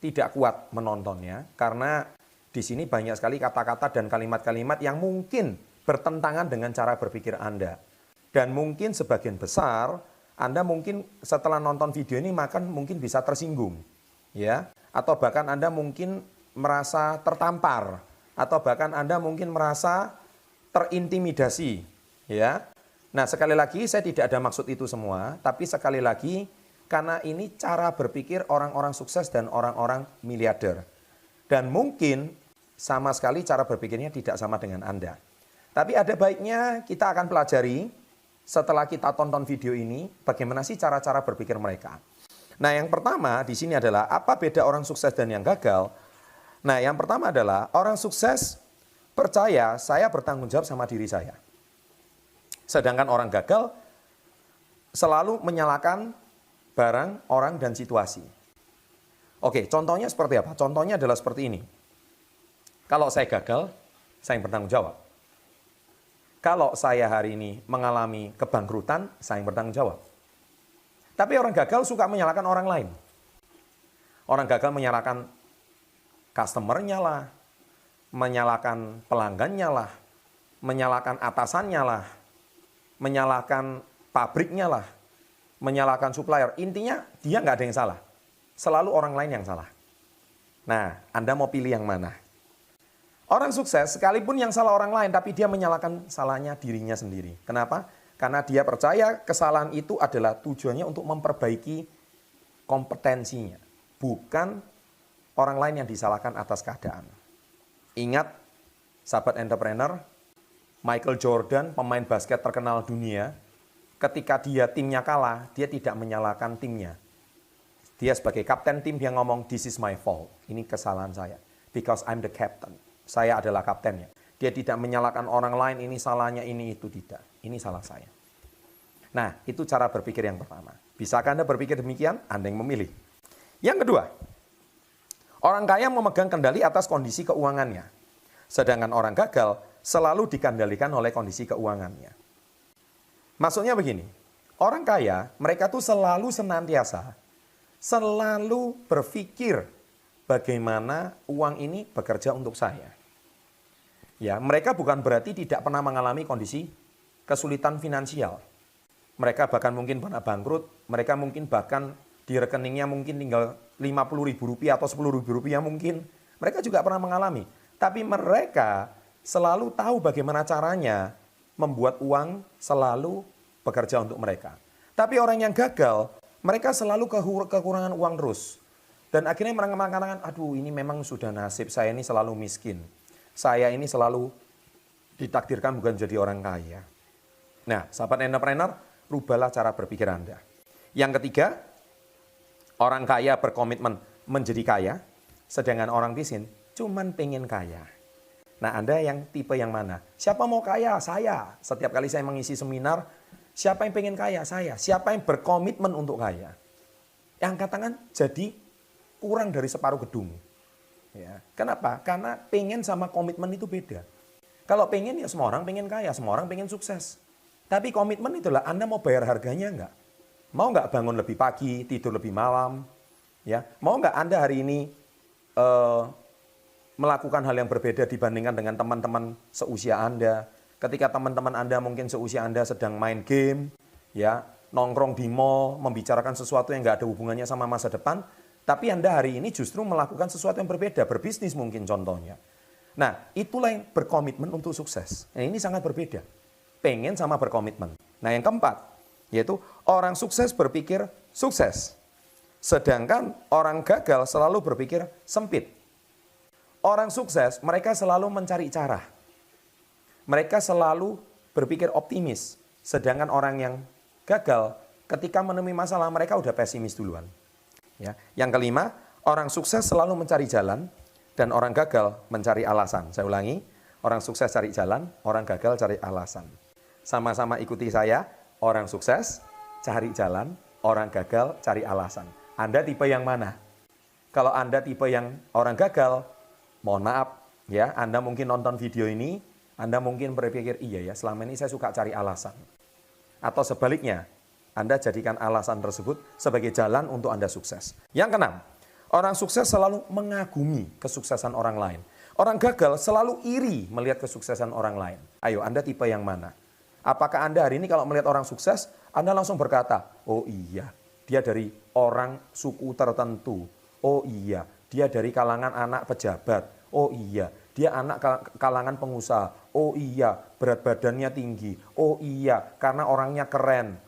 tidak kuat menontonnya, karena di sini banyak sekali kata-kata dan kalimat-kalimat yang mungkin bertentangan dengan cara berpikir Anda. Dan mungkin sebagian besar Anda mungkin setelah nonton video ini mungkin bisa tersinggung, ya, atau bahkan Anda mungkin merasa tertampar, atau bahkan Anda mungkin merasa terintimidasi, ya. Nah, sekali lagi saya tidak ada maksud itu semua, tapi sekali lagi karena ini cara berpikir orang-orang sukses dan orang-orang miliarder. Dan mungkin sama sekali cara berpikirnya tidak sama dengan Anda. Tapi ada baiknya kita akan pelajari setelah kita tonton video ini bagaimana sih cara-cara berpikir mereka. Nah, yang pertama di sini adalah apa beda orang sukses dan yang gagal? Nah, yang pertama adalah orang sukses percaya saya bertanggung jawab sama diri saya. Sedangkan orang gagal selalu menyalahkan barang, orang, dan situasi. Oke, contohnya seperti apa? Contohnya adalah seperti ini. Kalau saya gagal, saya yang bertanggung jawab. Kalau saya hari ini mengalami kebangkrutan, saya yang bertanggung jawab. Tapi orang gagal suka menyalahkan orang lain. Orang gagal menyalahkan customer-nya lah, menyalahkan pelanggannya lah, menyalahkan atasannya lah, menyalahkan pabriknya lah, menyalahkan supplier. Intinya dia nggak ada yang salah. Selalu orang lain yang salah. Nah, Anda mau pilih yang mana? Orang sukses sekalipun yang salah orang lain, tapi dia menyalahkan salahnya dirinya sendiri. Kenapa? Karena dia percaya kesalahan itu adalah tujuannya untuk memperbaiki kompetensinya. Bukan orang lain yang disalahkan atas keadaan. Ingat, sahabat entrepreneur, Michael Jordan, pemain basket terkenal dunia, ketika dia timnya kalah, dia tidak menyalahkan timnya. Dia sebagai kapten tim, dia ngomong, this is my fault. Ini kesalahan saya. Because I'm the captain. Saya adalah kaptennya. Dia tidak menyalahkan orang lain, ini salahnya, ini itu, tidak. Ini salah saya. Nah, itu cara berpikir yang pertama. Bisakah Anda berpikir demikian? Anda yang memilih. Yang kedua, orang kaya memegang kendali atas kondisi keuangannya. Sedangkan orang gagal selalu dikendalikan oleh kondisi keuangannya. Maksudnya begini, orang kaya, mereka tuh selalu senantiasa, selalu berpikir bagaimana uang ini bekerja untuk saya. Ya, mereka bukan berarti tidak pernah mengalami kondisi kesulitan finansial. Mereka bahkan mungkin pernah bangkrut, mereka mungkin bahkan di rekeningnya mungkin tinggal Rp50.000 atau Rp10.000 mungkin. Mereka juga pernah mengalami. Tapi mereka selalu tahu bagaimana caranya membuat uang selalu bekerja untuk mereka. Tapi orang yang gagal, mereka selalu kekurangan uang terus. Dan akhirnya mereka mengatakan, aduh ini memang sudah nasib, saya ini selalu miskin. Saya ini selalu ditakdirkan bukan jadi orang kaya. Nah, sahabat entrepreneur, rubahlah cara berpikir Anda. Yang ketiga, orang kaya berkomitmen menjadi kaya, sedangkan orang miskin cuman pengen kaya. Nah, Anda yang tipe yang mana? Siapa mau kaya? Saya. Setiap kali saya mengisi seminar, siapa yang pengen kaya? Saya. Siapa yang berkomitmen untuk kaya? Yang angkat tangan jadi kurang dari separuh gedung. Ya. Kenapa? Karena pengen sama komitmen itu beda. Kalau pengen ya semua orang pengen kaya, semua orang pengen sukses. Tapi komitmen itulah Anda mau bayar harganya enggak? Mau nggak bangun lebih pagi, tidur lebih malam? Ya, mau nggak Anda hari ini melakukan hal yang berbeda dibandingkan dengan teman-teman seusia Anda? Ketika teman-teman Anda mungkin seusia Anda sedang main game, ya, nongkrong di mall, membicarakan sesuatu yang nggak ada hubungannya sama masa depan, tapi Anda hari ini justru melakukan sesuatu yang berbeda, berbisnis mungkin contohnya. Nah, itulah yang berkomitmen untuk sukses. Nah, ini sangat berbeda. Pengen sama berkomitmen. Nah, yang keempat, yaitu orang sukses berpikir sukses. Sedangkan orang gagal selalu berpikir sempit. Orang sukses, mereka selalu mencari cara. Mereka selalu berpikir optimis. Sedangkan orang yang gagal, ketika menemui masalah, mereka udah pesimis duluan. Ya. Yang kelima, orang sukses selalu mencari jalan, dan orang gagal mencari alasan. Saya ulangi, orang sukses cari jalan, orang gagal cari alasan. Sama-sama ikuti saya, orang sukses cari jalan, orang gagal cari alasan. Anda tipe yang mana? Kalau Anda tipe yang orang gagal, mohon maaf, ya, Anda mungkin nonton video ini, Anda mungkin berpikir, iya ya, selama ini saya suka cari alasan. Atau sebaliknya, Anda jadikan alasan tersebut sebagai jalan untuk Anda sukses. Yang keenam, orang sukses selalu mengagumi kesuksesan orang lain. Orang gagal selalu iri melihat kesuksesan orang lain. Ayo, Anda tipe yang mana? Apakah Anda hari ini kalau melihat orang sukses, Anda langsung berkata, oh iya, dia dari orang suku tertentu. Oh iya, dia dari kalangan anak pejabat. Oh iya, dia anak kalangan pengusaha. Oh iya, berat badannya tinggi. Oh iya, karena orangnya keren.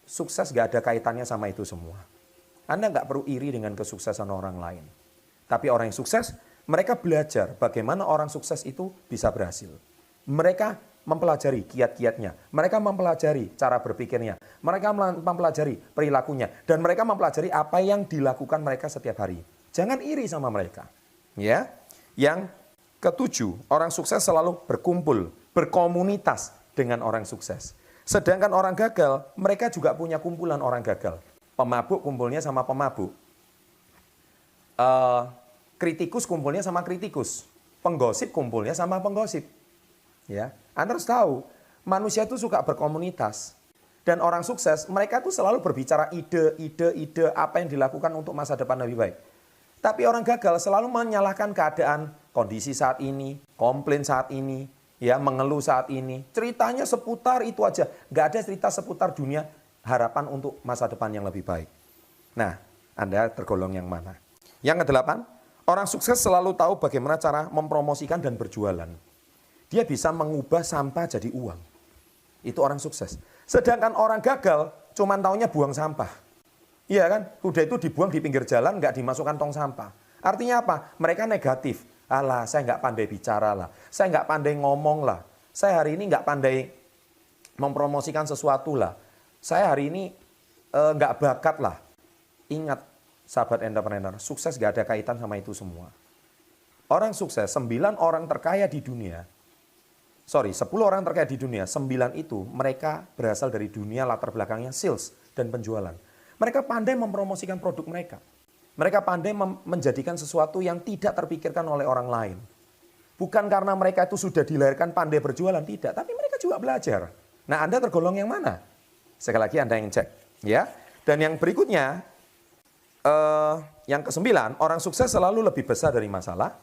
Sukses gak ada kaitannya sama itu semua. Anda nggak perlu iri dengan kesuksesan orang lain. Tapi orang yang sukses, mereka belajar bagaimana orang sukses itu bisa berhasil. Mereka mempelajari kiat-kiatnya. Mereka mempelajari cara berpikirnya. Mereka mempelajari perilakunya. Dan mereka mempelajari apa yang dilakukan mereka setiap hari. Jangan iri sama mereka. Ya. Yang ketujuh, orang sukses selalu berkumpul, berkomunitas dengan orang sukses. Sedangkan orang gagal, mereka juga punya kumpulan orang gagal. Pemabuk kumpulnya sama pemabuk. Kritikus kumpulnya sama kritikus. Penggosip kumpulnya sama penggosip. Ya, Anda harus tahu, manusia itu suka berkomunitas. Dan orang sukses, mereka tuh selalu berbicara ide apa yang dilakukan untuk masa depan lebih baik. Tapi orang gagal selalu menyalahkan keadaan, kondisi saat ini, komplain saat ini, ya, mengeluh saat ini. Ceritanya seputar itu aja. Nggak ada cerita seputar dunia harapan untuk masa depan yang lebih baik. Nah, Anda tergolong yang mana? Yang kedelapan, orang sukses selalu tahu bagaimana cara mempromosikan dan berjualan. Dia bisa mengubah sampah jadi uang. Itu orang sukses. Sedangkan orang gagal cuman taunya buang sampah. Iya kan? Udah itu dibuang di pinggir jalan, nggak dimasukkan tong sampah. Artinya apa? Mereka negatif. Alah, saya nggak pandai bicara lah. Saya nggak pandai ngomong lah. Saya hari ini nggak pandai mempromosikan sesuatu lah. Saya hari ini nggak bakat lah. Ingat, sahabat entrepreneur, sukses nggak ada kaitan sama itu semua. Orang sukses, 9 orang terkaya di dunia, 10 orang terkaya di dunia, 9 itu mereka berasal dari dunia latar belakangnya sales dan penjualan. Mereka pandai mempromosikan produk mereka. Mereka pandai menjadikan sesuatu yang tidak terpikirkan oleh orang lain. Bukan karena mereka itu sudah dilahirkan pandai berjualan, tidak. Tapi mereka juga belajar. Nah, Anda tergolong yang mana? Sekali lagi Anda yang cek. Ya. Dan yang berikutnya, yang ke-9, orang sukses selalu lebih besar dari masalah.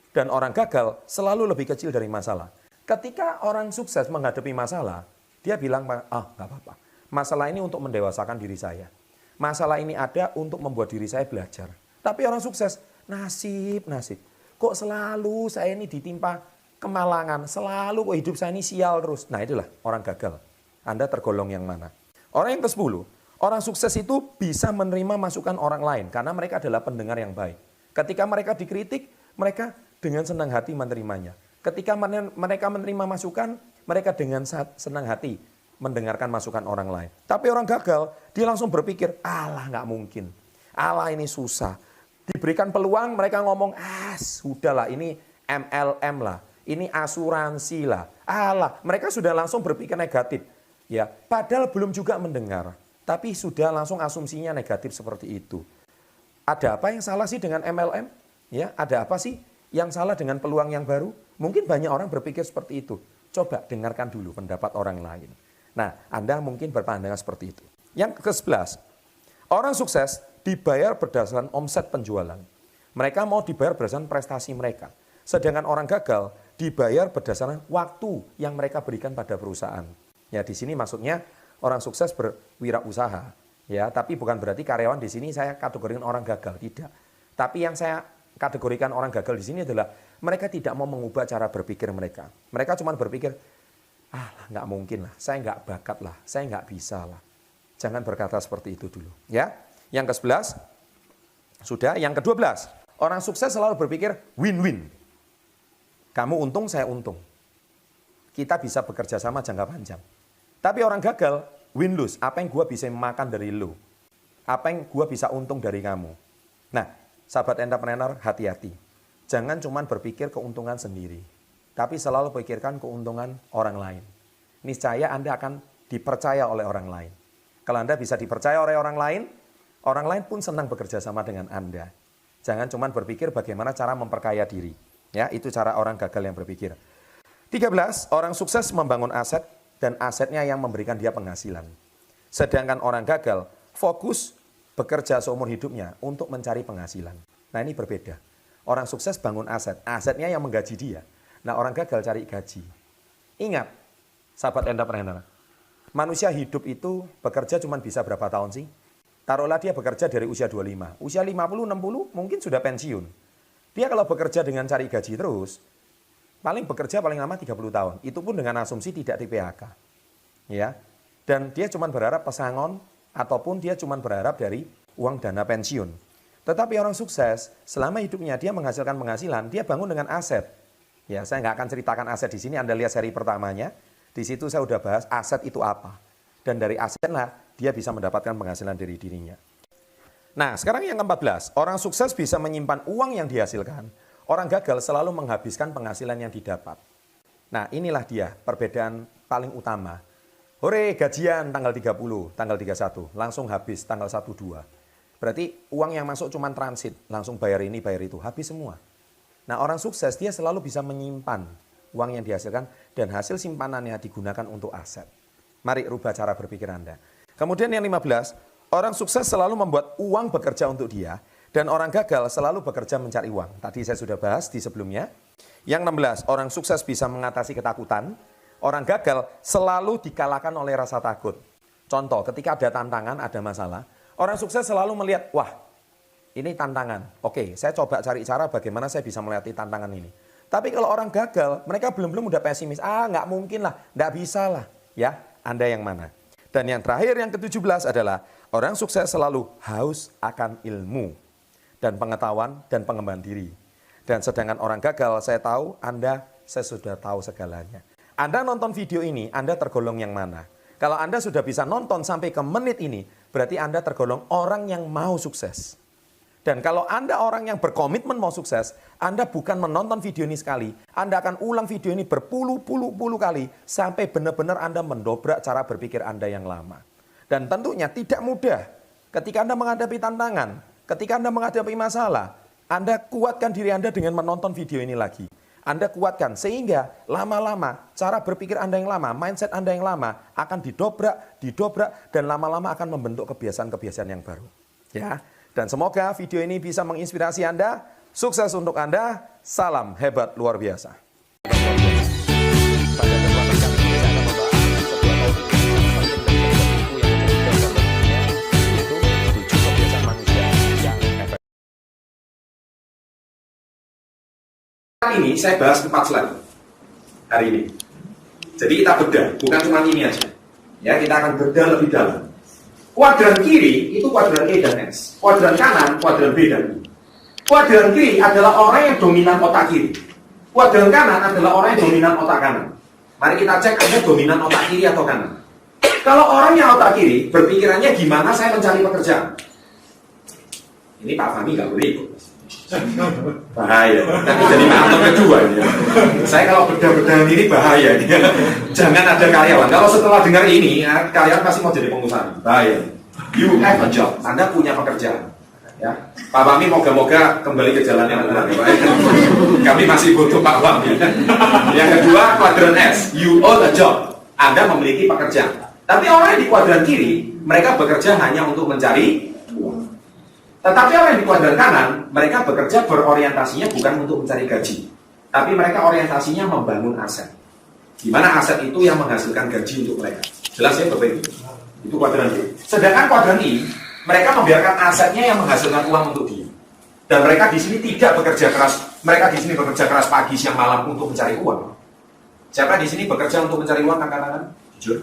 Dan orang gagal selalu lebih kecil dari masalah. Ketika orang sukses menghadapi masalah, dia bilang, nggak apa-apa. Masalah ini untuk mendewasakan diri saya. Masalah ini ada untuk membuat diri saya belajar. Tapi orang sukses, nasib. Kok selalu saya ini ditimpa kemalangan, selalu kok hidup saya ini sial terus. Nah, itulah orang gagal. Anda tergolong yang mana? Orang yang ke-10, orang sukses itu bisa menerima masukan orang lain karena mereka adalah pendengar yang baik. Ketika mereka dikritik, mereka dengan senang hati menerimanya. Ketika mereka menerima masukan, mereka dengan senang hati mendengarkan masukan orang lain. Tapi orang gagal, dia langsung berpikir, alah nggak mungkin. Alah ini susah. Diberikan peluang, mereka ngomong, sudahlah ini MLM lah. Ini asuransi lah. Alah, mereka sudah langsung berpikir negatif. Ya, padahal belum juga mendengar. Tapi sudah langsung asumsinya negatif seperti itu. Ada apa yang salah sih dengan MLM? Ya, ada apa sih yang salah dengan peluang yang baru? Mungkin banyak orang berpikir seperti itu. Coba dengarkan dulu pendapat orang lain. Nah, Anda mungkin berpandangan seperti itu. Yang ke-11, orang sukses dibayar berdasarkan omset penjualan. Mereka mau dibayar berdasarkan prestasi mereka. Sedangkan orang gagal dibayar berdasarkan waktu yang mereka berikan pada perusahaan. Ya, di sini maksudnya orang sukses berwirausaha. Ya, tapi bukan berarti karyawan di sini saya kategorikan orang gagal, tidak. Tapi yang saya kategorikan orang gagal di sini adalah mereka tidak mau mengubah cara berpikir mereka. Mereka cuma berpikir, nggak mungkin lah, saya nggak bakat lah, saya nggak bisa lah. Jangan berkata seperti itu dulu. Ya, yang ke-11 sudah. Yang ke-12, orang sukses selalu berpikir win-win. Kamu untung, saya untung. Kita bisa bekerja sama jangka panjang. Tapi orang gagal win-lose. Apa yang gue bisa makan dari lo? Apa yang gue bisa untung dari kamu? Nah, sahabat entrepreneur, hati-hati. Jangan cuma berpikir keuntungan sendiri, tapi selalu pikirkan keuntungan orang lain. Niscaya Anda akan dipercaya oleh orang lain. Kalau Anda bisa dipercaya oleh orang lain pun senang bekerja sama dengan Anda. Jangan cuma berpikir bagaimana cara memperkaya diri. Ya, itu cara orang gagal yang berpikir. 13, orang sukses membangun aset dan asetnya yang memberikan dia penghasilan. Sedangkan orang gagal fokus bekerja seumur hidupnya untuk mencari penghasilan. Nah, ini berbeda. Orang sukses bangun aset, asetnya yang menggaji dia. Nah, orang gagal cari gaji. Ingat, sahabat entrepreneur, manusia hidup itu bekerja cuma bisa berapa tahun sih? Taruhlah dia bekerja dari usia 25. Usia 50, 60 mungkin sudah pensiun. Dia kalau bekerja dengan cari gaji terus, paling bekerja paling lama 30 tahun. Itu pun dengan asumsi tidak di PHK. Ya. Dan dia cuma berharap pesangon, ataupun dia cuma berharap dari uang dana pensiun. Tetapi orang sukses, selama hidupnya dia menghasilkan penghasilan, dia bangun dengan aset. Ya, saya nggak akan ceritakan aset di sini, Anda lihat seri pertamanya. Di situ saya udah bahas aset itu apa. Dan dari asetlah dia bisa mendapatkan penghasilan dari dirinya. Nah, sekarang yang ke-14, orang sukses bisa menyimpan uang yang dihasilkan. Orang gagal selalu menghabiskan penghasilan yang didapat. Nah, inilah dia perbedaan paling utama. Hore, gajian tanggal 30, tanggal 31, langsung habis tanggal 1, 2. Berarti uang yang masuk cuma transit, langsung bayar ini, bayar itu, habis semua. Nah, orang sukses dia selalu bisa menyimpan uang yang dihasilkan dan hasil simpanannya digunakan untuk aset. Mari rubah cara berpikir Anda. Kemudian yang 15, orang sukses selalu membuat uang bekerja untuk dia dan orang gagal selalu bekerja mencari uang. Tadi saya sudah bahas di sebelumnya. Yang 16, orang sukses bisa mengatasi ketakutan. Orang gagal selalu dikalahkan oleh rasa takut. Contoh, ketika ada tantangan, ada masalah, orang sukses selalu melihat, wah, ini tantangan. Oke, saya coba cari cara bagaimana saya bisa melewati tantangan ini. Tapi kalau orang gagal, mereka belum udah pesimis. Nggak mungkin lah, nggak bisa lah. Ya, Anda yang mana? Dan yang terakhir, yang ke-17 adalah orang sukses selalu haus akan ilmu dan pengetahuan dan pengembangan diri. Dan sedangkan orang gagal, saya tahu, saya sudah tahu segalanya. Anda nonton video ini, Anda tergolong yang mana? Kalau Anda sudah bisa nonton sampai ke menit ini, berarti Anda tergolong orang yang mau sukses. Dan kalau Anda orang yang berkomitmen mau sukses, Anda bukan menonton video ini sekali. Anda akan ulang video ini berpuluh-puluh kali sampai benar-benar Anda mendobrak cara berpikir Anda yang lama. Dan tentunya tidak mudah. Ketika Anda menghadapi tantangan, ketika Anda menghadapi masalah, Anda kuatkan diri Anda dengan menonton video ini lagi. Anda kuatkan sehingga lama-lama cara berpikir Anda yang lama, mindset Anda yang lama akan didobrak, dan lama-lama akan membentuk kebiasaan-kebiasaan yang baru. Ya. Dan semoga video ini bisa menginspirasi Anda. Sukses untuk Anda. Salam hebat luar biasa. Ini saya bahas 4 slide hari ini. Jadi kita bedah, bukan cuma ini aja. Ya, kita akan bedah lebih dalam. Kuadran kiri itu kuadran E dan S. Kuadran kanan, kuadran B dan U. Kuadran kiri adalah orang yang dominan otak kiri. Kuadran kanan adalah orang yang dominan otak kanan. Mari kita cek Anda dominan otak kiri atau kanan. Kalau orangnya otak kiri, berpikirannya gimana saya mencari pekerjaan. Ini Pak Fahmi nggak boleh ikut. Bahaya, nanti jadi kantor kedua ini. Saya kalau bedah-bedah ini bahaya. Jangan ada karyawan. Kalau setelah dengar ini, ya, karyawan pasti mau jadi pengusaha. Bahaya. You have a job. Anda punya pekerjaan. Ya, Pak Fahmi moga-moga kembali ke jalan yang benar. Kami masih butuh Pak Fahmi. Yang kedua, kuadran S. You own a job. Anda memiliki pekerjaan. Tapi orang yang di kuadran kiri, mereka bekerja hanya untuk mencari uang. Tetapi orang yang di kuadran kanan, mereka bekerja berorientasinya bukan untuk mencari gaji, tapi mereka orientasinya membangun aset. Di mana aset itu yang menghasilkan gaji untuk mereka. Jelas ya Bapak Ibu? Itu kuadran kiri. Sedangkan kuadran I, mereka membiarkan asetnya yang menghasilkan uang untuk dia. Dan mereka di sini tidak bekerja keras. Mereka di sini bekerja keras pagi, siang, malam untuk mencari uang. Siapa di sini bekerja untuk mencari uang? Angkat tangan. Jujur.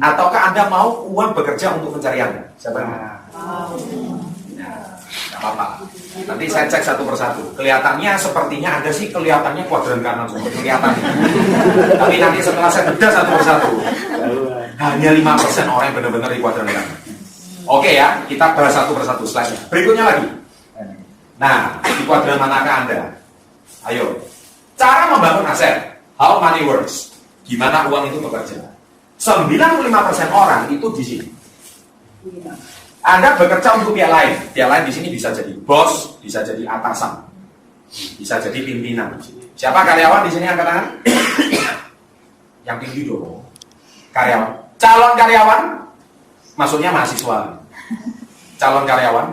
Ataukah Anda mau uang bekerja untuk mencari Anda? Siapa yang mau? Tidak apa-apa. Nanti saya cek satu persatu. Kelihatannya sepertinya Anda sih kelihatannya kuadran kanan semua. Kelihatan. Tapi nanti setelah saya bedah satu persatu, hanya 5% orang yang benar-benar di kuadran kanan. Oke ya, kita bahas satu persatu slide-nya. Berikutnya lagi. Nah, di kuadran manakah Anda? Ayo. Cara membangun aset. How money works. Gimana uang itu bekerja. 95% orang itu di sini. Anda bekerja untuk pihak lain. Pihak lain di sini bisa jadi bos, bisa jadi atasan, bisa jadi pimpinan. Siapa karyawan di sini angkat tangan? Yang tinggi dong. Karyawan. Calon karyawan, maksudnya mahasiswa. Calon karyawan,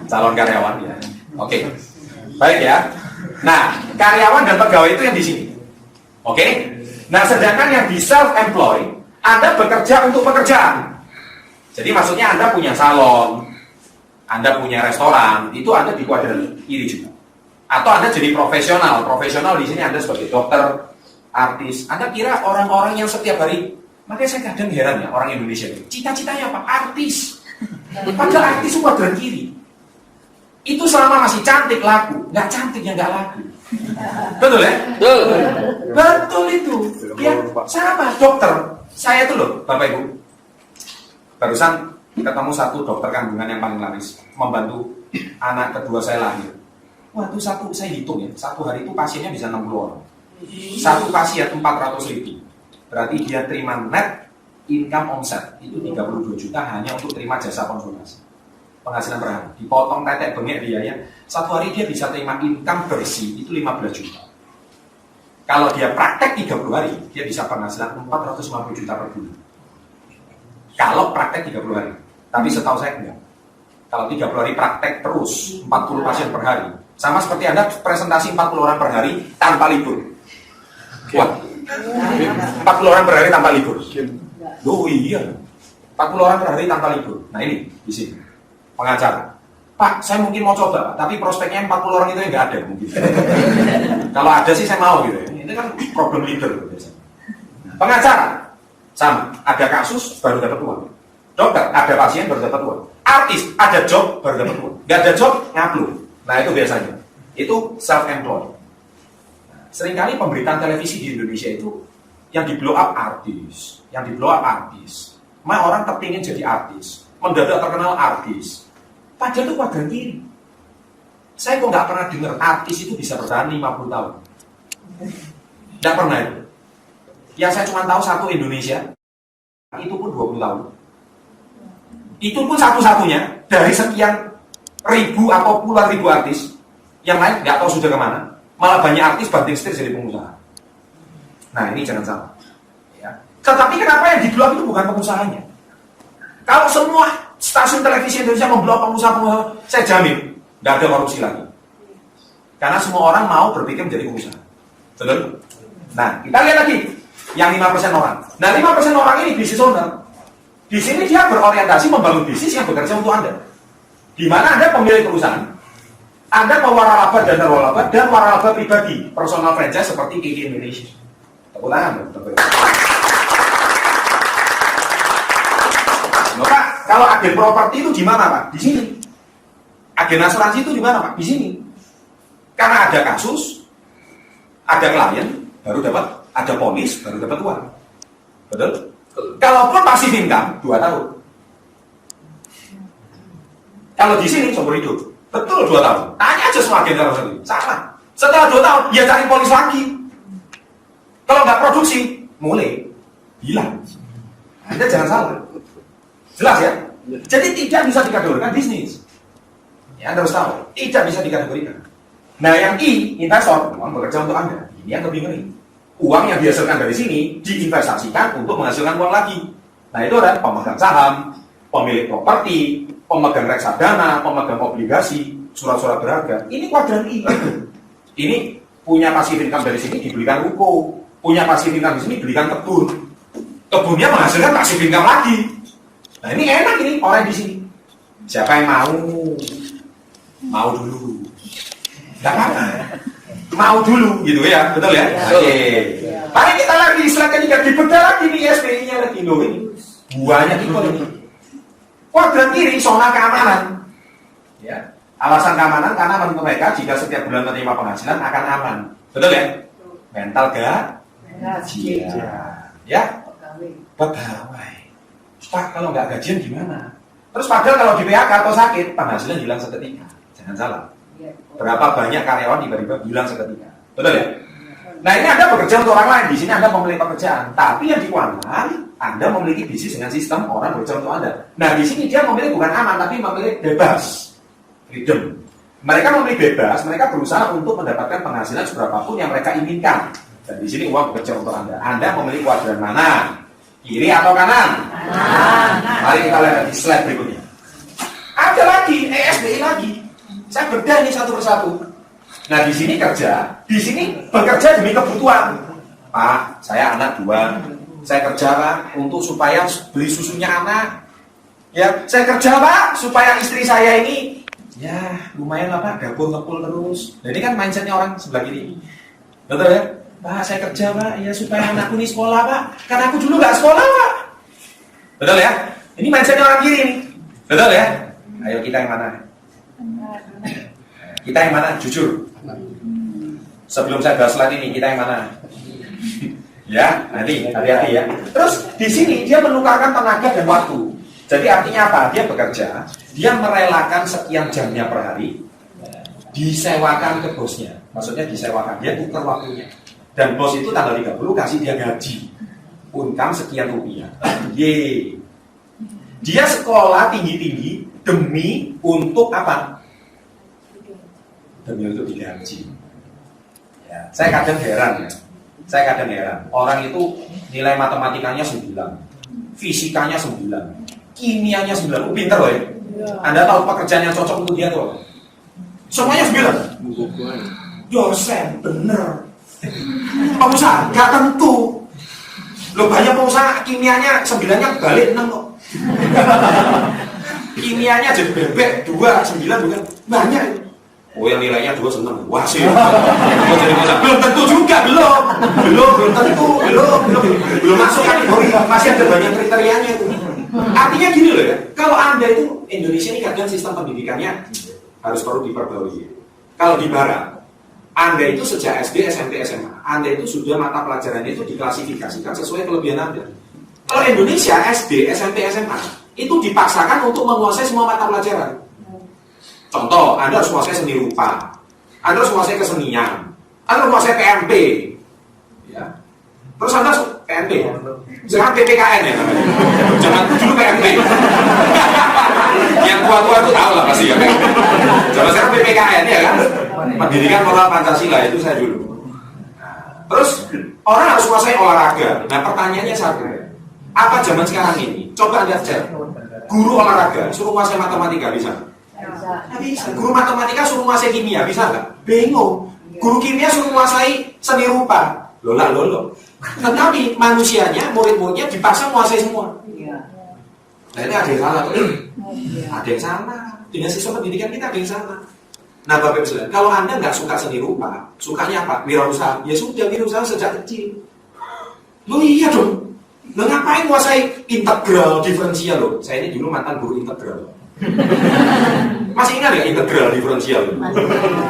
calon karyawan ya. Oke, baik ya. Nah, karyawan dan pegawai itu yang di sini. Oke. Nah, sedangkan yang di self-employed, Anda bekerja untuk pekerjaan. Jadi maksudnya Anda punya salon, Anda punya restoran, itu Anda di kuadran kiri juga. Atau Anda jadi profesional. Profesional di sini Anda sebagai dokter, artis. Anda kira orang-orang yang setiap hari, makanya saya kadang heran ya orang Indonesia itu. Cita-citanya apa? Artis. Padahal artis itu kuadran kiri. Itu selama masih cantik laku, nggak cantik ya nggak laku. Betul ya? Betul itu. Ya, sama dokter. Saya tuh loh, Bapak Ibu, barusan ketemu satu dokter kandungan yang paling laris, membantu anak kedua saya lahir. Wah, itu satu, saya hitung ya, satu hari itu pasiennya bisa 60 orang. Satu pasien 400.000. Berarti dia terima net income omset itu 32 juta hanya untuk terima jasa konsultasi. Penghasilan per hari, dipotong tetek bengek biaya, satu hari dia bisa terima income bersih itu 15 juta. Kalau dia praktek 30 hari, dia bisa penghasilan 450 juta per bulan. Kalau praktek 30 hari. Tapi setahu saya enggak. Kalau 30 hari praktek terus, 40 pasien per hari. Sama seperti Anda presentasi 40 orang per hari tanpa libur. Wah, 40 orang per hari tanpa libur. Oh iya, 40 orang per hari tanpa libur. Nah ini, di sini. Pengacara. Pak, saya mungkin mau coba, tapi prospeknya 40 orang itu nggak ada mungkin. Kalau ada sih saya mau gitu. Ini kan problem leader biasanya. Pengacara, sama. Ada kasus baru dapat uang. Dokter, ada pasien baru dapat uang. Artis, ada job baru dapat uang. Nggak ada job, ngaplu. Nah itu biasanya. Itu self-employed. Seringkali pemberitaan televisi di Indonesia itu yang di blow up artis, yang di blow up artis. Orang kepingin jadi artis, mendadak terkenal artis. Padahal itu kuadran kiri. Saya kok nggak pernah dengar artis itu bisa bertahan 50 tahun. Nggak pernah itu. Yang saya cuma tahu satu Indonesia, itu pun 20 tahun. Itu pun satu-satunya dari sekian ribu atau puluhan ribu artis. Yang lain nggak tahu sudah kemana. Malah banyak artis banting setir jadi pengusaha. Nah ini jangan salah. Ya. Tetapi kenapa yang di blow up itu bukan pengusahanya? Kalau semua stasiun televisi Indonesia memblok pengusaha-pengusaha, saya jamin nggak ada korupsi lagi. Karena semua orang mau berpikir menjadi pengusaha. Betul? Nah, kita lihat lagi yang 5% orang. Nah, 5% orang ini business owner. Di sini dia berorientasi membangun bisnis yang bekerja untuk Anda. Di mana Anda pemilik perusahaan, Anda mau waralaba dan waralaba dan waralaba pribadi, personal franchise seperti Kiki Indonesia. Tepuk tangan, Bapak. Pak, kalau agen properti itu di mana, Pak? Di sini. Agen asuransi itu di mana, Pak? Di sini. Karena ada kasus, ada klien, baru dapat, ada polis, baru dapat uang. Betul? Kalaupun pasif income, 2 tahun. Kalau di sini seumur hidup, betul 2 tahun. Tanya aja semua agen asuransi. Salah. Setelah 2 tahun, dia cari polis lagi. Kalau nggak produksi, mulai hilang. Anda jangan salah. Jelas ya? Jadi tidak bisa dikategorikan bisnis. Ya, Anda harus tahu, tidak bisa dikategorikan. Nah, yang I, investor, memang bekerja untuk Anda. Ini yang lebih ngeri. uang yang dihasilkan dari sini diinvestasikan untuk menghasilkan uang lagi. Nah itu ada pemegang saham, pemilik properti, pemegang reksadana, pemegang obligasi, surat-surat berharga. Ini kuadran I. Ini punya pasif income dari sini dibelikan ruko, punya pasif income di sini belikan kebun. Kebunnya menghasilkan pasif income lagi. Nah ini enak ini orang di sini. Siapa yang mau? Mau dulu. Gak apa-apa. Mau dulu gitu ya, betul ya? Oke. Mari kita lagi slide ketiga dibedah lagi nih SPI-nya lagi loh ini. Buahnya itu ini. Kuadran kiri zona keamanan. Ya. Alasan keamanan karena menurut mereka jika setiap bulan menerima penghasilan akan aman. Betul ya? Mental gajian. Ya? Pegawai. Pak, kalau nggak gajian gimana? Terus padahal kalau di PHK atau sakit, penghasilan hilang seketika. Jangan salah. Berapa banyak karyawan tiba-tiba hilang seketika. Betul ya? Nah ini Anda bekerja untuk orang lain. Di sini Anda memiliki pekerjaan. Tapi yang dikuantai, Anda memiliki bisnis dengan sistem orang bekerja untuk Anda. Nah di sini dia memilih bukan aman, tapi memilih bebas. Freedom. Mereka memilih bebas, mereka berusaha untuk mendapatkan penghasilan seberapapun yang mereka inginkan. Dan di sini uang bekerja untuk Anda. Anda memilih kuadran mana? Kiri atau kanan? Kanan. Mari kita lihat di slide berikutnya. Ada lagi, SBI lagi. Saya bedah ini satu persatu. Nah di sini kerja, di sini bekerja demi kebutuhan. Pak, saya anak 2. Saya kerja Pak untuk supaya beli susunya anak. Ya, saya kerja Pak supaya istri saya ini ya lumayan lah Pak, dapur ngepul terus. Jadi kan mindsetnya orang sebelah kiri. Betul ya? Pak, saya kerja Pak, ya supaya anakku ini sekolah Pak. Karena aku dulu nggak sekolah Pak. Betul ya? Ini mindsetnya orang kiri nih. Betul ya? Ayo kita yang mana? Kita yang mana? Jujur. Sebelum saya bahas slide ini, kita yang mana? Ya, nanti hati-hati ya. Terus di sini dia menukarkan tenaga dan waktu. Jadi artinya apa? Dia bekerja, dia merelakan sekian jamnya per hari, disewakan ke bosnya. Maksudnya disewakan, dia tukar waktunya. Dan bos itu tanggal 30 kasih dia gaji. Income sekian rupiah. Ye. Dia sekolah tinggi-tinggi demi untuk apa? Demi untuk digaji. Ya, saya kadang heran ya. Saya kadang heran. Orang itu nilai matematikanya 9, fisikanya 9, kimianya 9. Pinter loh ya. Anda tahu pekerjaan yang cocok untuk dia tuh? Semuanya 9. Dosen, bener. Pengusaha, nggak tentu. Loh banyak pengusaha kimianya 9-nya balik 6 kok. Kimianya jadi bebek 2, 9 bukan banyak. Oh yang nilainya 2 seneng. Wah sih. Belum tentu juga, belum tentu, belum masuk kategori. Masih ada banyak kriterianya itu. Artinya gini loh ya. Kalau Anda itu Indonesia ini kadang sistem pendidikannya harus perlu diperbarui. Kalau di Barat, Anda itu sejak SD, SMP, SMA, Anda itu sudah mata pelajaran itu diklasifikasikan sesuai kelebihan Anda. Kalau Indonesia SD, SMP, SMA itu dipaksakan untuk menguasai semua mata pelajaran. Contoh, Anda harus menguasai seni rupa, Anda harus menguasai kesenian, Anda harus menguasai PMP, ya. Terus Anda PMP, jangan PPKN ya namanya. Jangan dulu PMP. Yang tua-tua itu tahu lah pasti ya. Jangan sekarang PPKN ya kan. Pendidikan Moral Pancasila itu saya dulu. Terus orang harus menguasai olahraga. Nah pertanyaannya satu, apa zaman sekarang ini? Coba Anda cek. Guru olahraga suruh menguasai matematika bisa? Nggak bisa. Guru matematika suruh menguasai kimia bisa nggak? Bingung. Guru kimia suruh menguasai seni rupa. Lola. Tetapi manusianya, murid-muridnya dipaksa menguasai semua. Nah ini ada yang salah. Ada yang salah. Dengan sistem pendidikan kita ada yang salah. Nah Bapak Ibu sekalian, kalau Anda nggak suka seni rupa, sukanya apa? Wirausaha. Ya sudah, wirausaha sejak kecil. Loh iya dong. Loh ngapain menguasai integral, diferensial loh? Saya ini dulu mantan guru integral. Masih ingat ya integral, diferensial?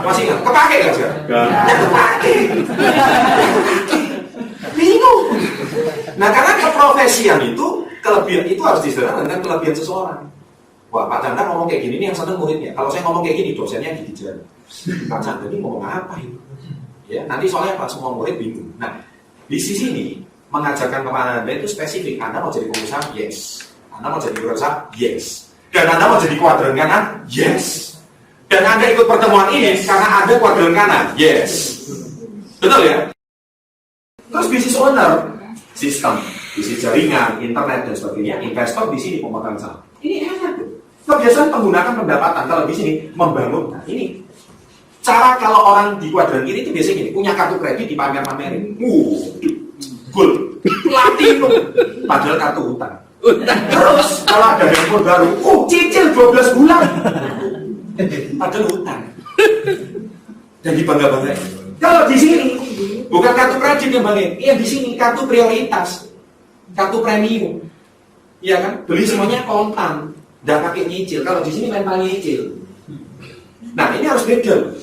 Masih ingat? Kepake nggak sih? Ya kepake. Bingung. Nah karena keprofesian itu, kelebihan itu harus diserahkan dengan kelebihan seseorang. Wah Pak Chandra ngomong kayak gini, ini yang seneng muridnya. Kalau saya ngomong kayak gini, dosennya gigi jari. Pak Chandra ini ngomong apa itu? Ya, nanti soalnya Pak semua murid bingung. Nah di sisi ini mengajarkan kepada Anda itu spesifik. Anda mau jadi pengusaha? Yes. Anda mau jadi wirausaha? Yes. Dan Anda mau jadi kuadran kanan? Yes. Dan Anda ikut pertemuan ini karena ada kuadran kanan? Yes. Betul ya? Terus bisnis owner, sistem, bisnis jaringan, internet dan sebagainya, investor di sini pemegang saham. Ini enak tuh. Kebiasaan penggunaan pendapatan kalau di sini membangun. Nah, ini cara kalau orang di kuadran kiri itu biasanya gini, punya kartu kredit dipamer-pamerin. Gold, platinum, padahal kartu hutang. Terus kalau ada handphone baru, cicil 12 bulan. Padahal hutang. Jadi bangga-bangga. Kalau di sini bukan kartu kredit yang bangga, di sini kartu prioritas, kartu premium. Iya kan? Beli semuanya kontan, nggak pakai nyicil. Kalau di sini main pakai nyicil. Nah, ini harus beda.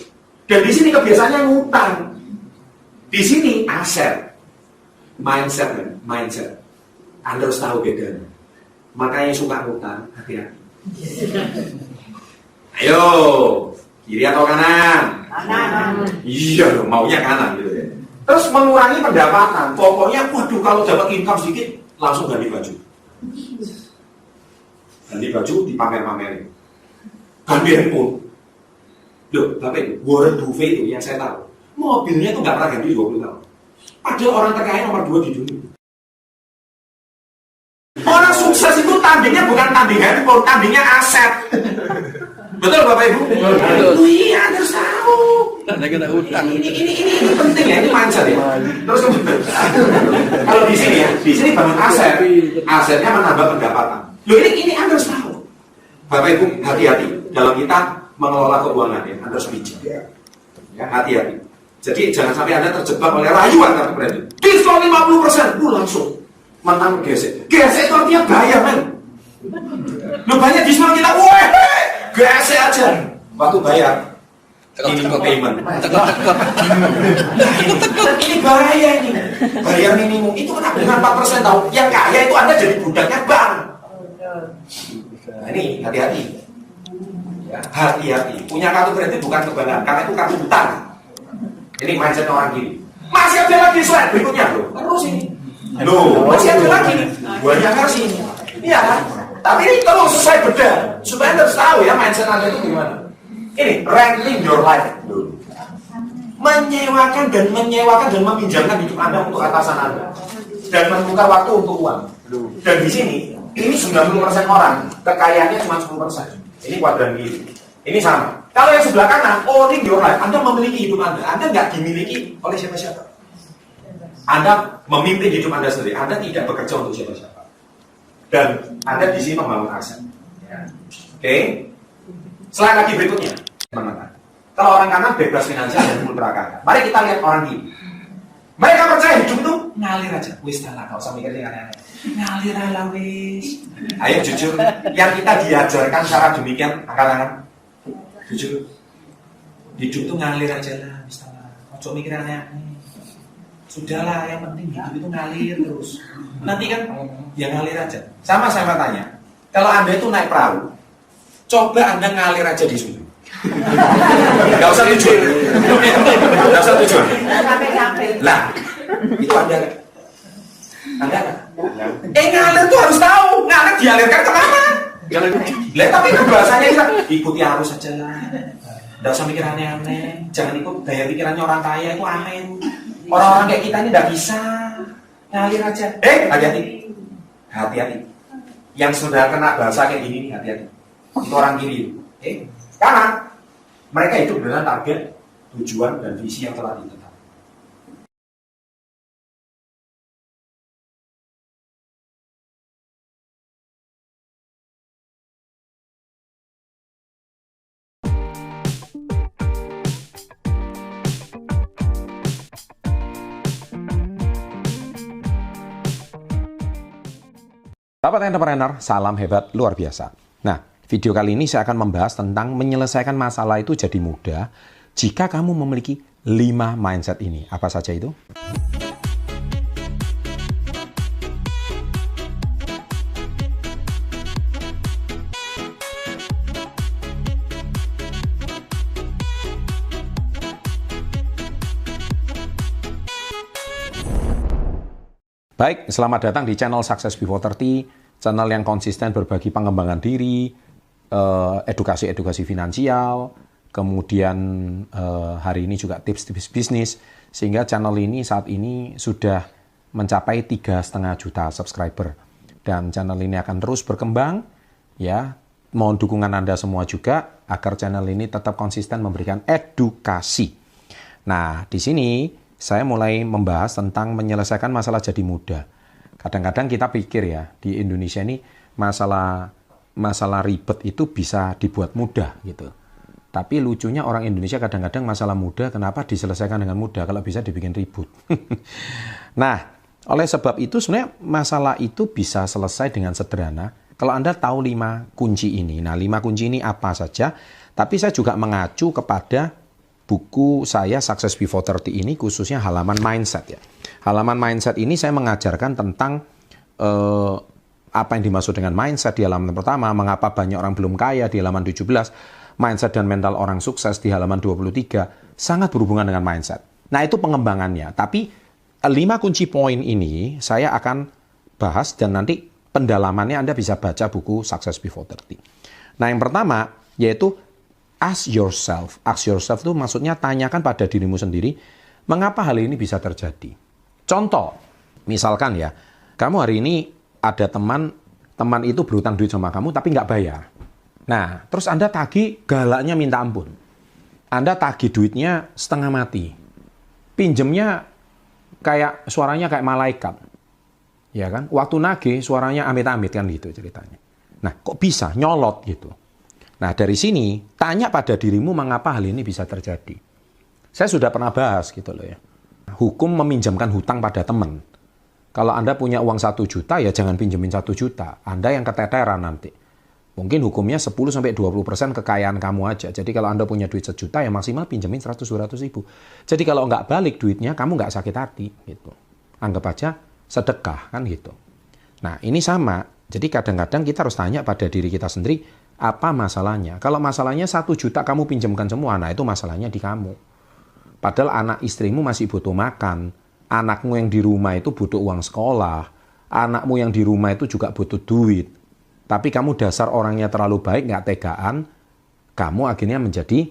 Dan di sini kebiasaannya ngutang. Di sini aset. Mindset. Anda harus tahu bedanya. Makanya suka ngutang, hati-hati. Ayo, kiri atau kanan? Kanan. Iya, maunya kanan gitu ya. Terus mengurangi pendapatan. Pokoknya, waduh, kalau dapat income sedikit, langsung ganti baju. Ganti baju, dipamer-pamerin. Ganti handphone. Loh, Bapak Ibu, Warren Buffett itu yang saya tahu, mobilnya itu nggak pernah ganti 20 tahun. Padahal orang terkaya nomor 2 di dunia. Orang sukses itu tandingnya bukan tanding handphone, tandingnya aset. Betul Bapak Ibu? Betul. Iya, harus tahu. Ada kena utang. Ini penting ya, ini mindset ya. Terus kemudian, kalau di sini ya, di sini bangun aset, asetnya menambah pendapatan. Loh ini Anda harus tahu. Bapak Ibu, hati-hati dalam kita mengelola keuangan ya, Anda harus bijak. Ya, hati-hati. Jadi jangan sampai Anda terjebak oleh rayuan kartu kredit. Diskon 50%, langsung menang gesek. Gesek itu artinya bayar, men. Lu banyak diskon kita, weh, gesek aja. Waktu bayar, minimum payment. Ini bahaya ini. Bayar minimum itu kena dengan 4% tahu. Yang kaya itu Anda jadi budaknya bank. Nah, ini hati-hati. Ya, hati-hati. Punya kartu kredit bukan kebanggaan, karena itu kartu hutang. Ini mindset orang gini. Masih ada lagi slide berikutnya loh. Terus ini. Loh, masih ada lagi. Banyak versi ini. Iya kan? Tapi ini terus saya beda supaya Anda tahu ya mindset Anda itu gimana. Ini renting your life. Loh. Menyewakan dan meminjamkan hidup Anda untuk atasan Anda dan menukar waktu untuk uang. Dan di sini ini 90% orang kekayaannya cuma 10%. Ini kuadran kiri. Ini sama. Kalau yang sebelah kanan, owning your life, Anda memiliki hidup Anda. Anda nggak dimiliki oleh siapa-siapa. Anda memimpin hidup Anda sendiri. Anda tidak bekerja untuk siapa-siapa. Dan Anda di sini membangun aset. Oke. Slide lagi berikutnya. Kalau orang kanan bebas finansial dan ultra kaya. Mari kita lihat orang kiri. Mereka percaya hidup itu ngalir aja. Wis lah, nggak usah mikir yang aneh-aneh. Ngalir aja wis. Ayo jujur, yang kita diajarkan secara demikian, angkat-angkat. Jujur, hidup itu ngalir aja lah, misalnya. Ojo mikir aneh-aneh. Sudahlah, yang penting hidup itu ngalir terus. Nanti kan, ya ngalir aja. Sama saya tanya, kalau Anda itu naik perahu, coba Anda ngalir aja di sungai. Gak usah tujuan. Gak usah tujuan. Lah, itu Anda ngalir tuh harus tahu. Ngalir dialirkan kemana? Lah tapi kan bahasanya kita ikuti arus saja lah. Gak usah mikir aneh-aneh. Jangan ikut gaya pikirannya orang kaya, itu aneh. Orang-orang kayak kita ini gak bisa. Ngalir aja. Hati-hati. Hati-hati. Yang sudah kena bahasa kayak gini nih, hati-hati. Itu orang kiri. Karena mereka hidup dengan target, tujuan, dan visi yang telah ditetapkan. Sahabat entrepreneur, salam hebat luar biasa. Nah, video kali ini saya akan membahas tentang menyelesaikan masalah itu jadi mudah jika kamu memiliki 5 mindset ini. Apa saja itu? Baik, selamat datang di channel Success Before 30, channel yang konsisten berbagi pengembangan diri, edukasi-edukasi finansial, kemudian hari ini juga tips-tips bisnis. Sehingga channel ini saat ini sudah mencapai 3,5 juta subscriber. Dan channel ini akan terus berkembang, ya. Mohon dukungan Anda semua juga agar channel ini tetap konsisten memberikan edukasi. Nah, di sini saya mulai membahas tentang menyelesaikan masalah jadi muda. Kadang-kadang kita pikir ya, di Indonesia ini masalah ribet itu bisa dibuat mudah gitu. Tapi lucunya orang Indonesia kadang-kadang masalah mudah kenapa diselesaikan dengan mudah kalau bisa dibikin ribut. Nah, oleh sebab itu sebenarnya masalah itu bisa selesai dengan sederhana kalau Anda tahu 5 kunci ini. Nah, 5 kunci ini apa saja? Tapi saya juga mengacu kepada buku saya Success Before 30 ini, khususnya halaman mindset ya. Halaman mindset ini saya mengajarkan tentang apa yang dimaksud dengan mindset di halaman pertama, mengapa banyak orang belum kaya di halaman 17, mindset dan mental orang sukses di halaman 23, sangat berhubungan dengan mindset. Nah, itu pengembangannya. Tapi 5 kunci poin ini saya akan bahas dan nanti pendalamannya Anda bisa baca buku Success Before 30. Nah, yang pertama yaitu ask yourself. Ask yourself itu maksudnya tanyakan pada dirimu sendiri, mengapa hal ini bisa terjadi. Contoh, misalkan ya, kamu hari ini ada teman itu berutang duit sama kamu tapi nggak bayar. Nah, terus Anda tagih galaknya minta ampun. Anda tagih duitnya setengah mati. Pinjemnya kayak suaranya kayak malaikat. Ya kan? Waktu nagih suaranya amit-amit kan gitu ceritanya. Nah, kok bisa nyolot gitu. Nah, dari sini tanya pada dirimu mengapa hal ini bisa terjadi. Saya sudah pernah bahas gitu loh ya. Hukum meminjamkan hutang pada teman. Kalau Anda punya uang 1 juta ya jangan pinjemin 1 juta. Anda yang keteteran nanti. Mungkin hukumnya 10-20% kekayaan kamu aja. Jadi kalau Anda punya duit 1 juta ya maksimal pinjemin 100-200 ribu. Jadi kalau nggak balik duitnya kamu nggak sakit hati gitu. Anggap aja sedekah kan gitu. Nah, ini sama. Jadi kadang-kadang kita harus tanya pada diri kita sendiri apa masalahnya. Kalau masalahnya 1 juta kamu pinjamkan semua, nah itu masalahnya di kamu. Padahal anak istrimu masih butuh makan. Anakmu yang di rumah itu butuh uang sekolah. Anakmu yang di rumah itu juga butuh duit. Tapi kamu dasar orangnya terlalu baik, nggak tegaan, kamu akhirnya menjadi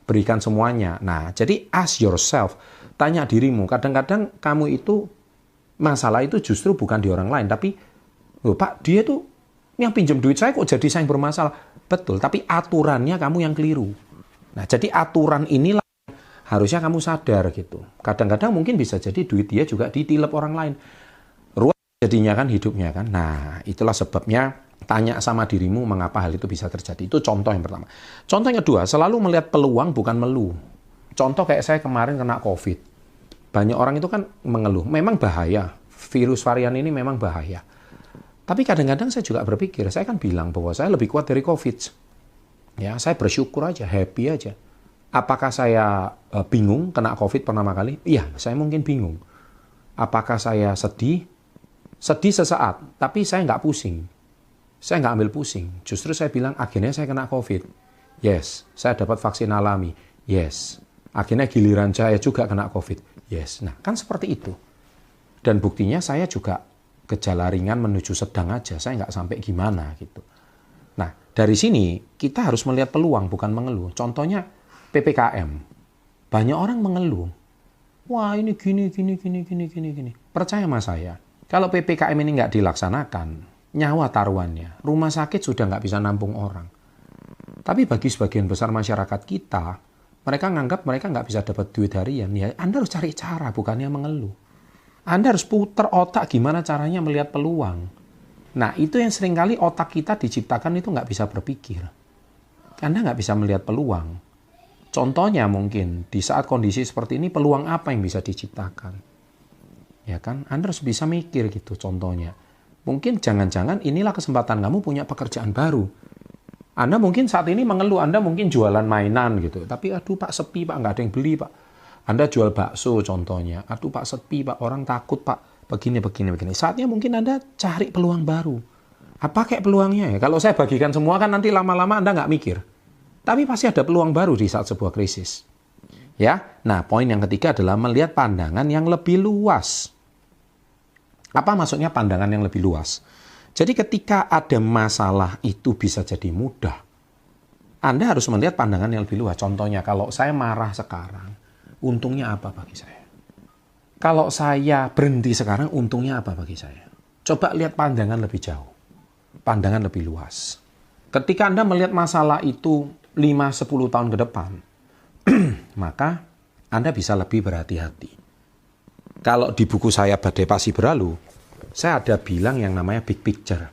berikan semuanya. Nah, jadi ask yourself, tanya dirimu. Kadang-kadang kamu itu, masalah itu justru bukan di orang lain. Tapi, loh Pak, dia tuh yang pinjam duit saya kok jadi saya yang bermasalah. Betul, tapi aturannya kamu yang keliru. Nah, jadi aturan inilah harusnya kamu sadar gitu. Kadang-kadang mungkin bisa jadi duit dia juga ditilep orang lain. Ruang jadinya kan hidupnya kan. Nah, itulah sebabnya tanya sama dirimu mengapa hal itu bisa terjadi. Itu contoh yang pertama. Contoh yang kedua, selalu melihat peluang bukan melu. Contoh kayak saya kemarin kena COVID. Banyak orang itu kan mengeluh. Memang bahaya. Virus varian ini memang bahaya. Tapi kadang-kadang saya juga berpikir, saya kan bilang bahwa saya lebih kuat dari COVID. Ya, saya bersyukur aja, happy aja. Apakah saya bingung kena COVID pertama kali? Iya, saya mungkin bingung. Apakah saya sedih? Sedih sesaat, tapi saya nggak pusing. Saya nggak ambil pusing. Justru saya bilang, akhirnya saya kena COVID. Yes. Saya dapat vaksin alami. Yes. Akhirnya giliran saya juga kena COVID. Yes. Nah, kan seperti itu. Dan buktinya saya juga gejala ringan menuju sedang aja. Saya nggak sampai gimana gitu. Nah, dari sini kita harus melihat peluang, bukan mengeluh. Contohnya PPKM. Banyak orang mengeluh. Wah, ini gini. Percaya sama saya. Kalau PPKM ini nggak dilaksanakan, nyawa taruhannya. Rumah sakit sudah nggak bisa nampung orang. Tapi bagi sebagian besar masyarakat kita, mereka nganggap mereka nggak bisa dapat duit harian. Ya, Anda harus cari cara, bukannya mengeluh. Anda harus putar otak gimana caranya melihat peluang. Nah, itu yang seringkali otak kita diciptakan itu nggak bisa berpikir. Anda nggak bisa melihat peluang. Contohnya mungkin, di saat kondisi seperti ini, peluang apa yang bisa diciptakan? Ya kan? Anda harus bisa mikir gitu contohnya. Mungkin jangan-jangan inilah kesempatan kamu punya pekerjaan baru. Anda mungkin saat ini mengeluh, Anda mungkin jualan mainan gitu. Tapi aduh Pak sepi Pak, nggak ada yang beli Pak. Anda jual bakso contohnya. Aduh Pak sepi Pak, orang takut Pak. Begini. Saatnya mungkin Anda cari peluang baru. Apa kayak peluangnya ya? Kalau saya bagikan semua kan nanti lama-lama Anda nggak mikir. Tapi pasti ada peluang baru di saat sebuah krisis. Ya, nah poin yang ketiga adalah melihat pandangan yang lebih luas. Apa maksudnya pandangan yang lebih luas? Jadi ketika ada masalah itu bisa jadi mudah. Anda harus melihat pandangan yang lebih luas. Contohnya kalau saya marah sekarang, untungnya apa bagi saya? Kalau saya berhenti sekarang, untungnya apa bagi saya? Coba lihat pandangan lebih jauh. Pandangan lebih luas. Ketika Anda melihat masalah itu 5-10 tahun ke depan, maka Anda bisa lebih berhati-hati. Kalau di buku saya Badai Pasti Berlalu, saya ada bilang yang namanya big picture.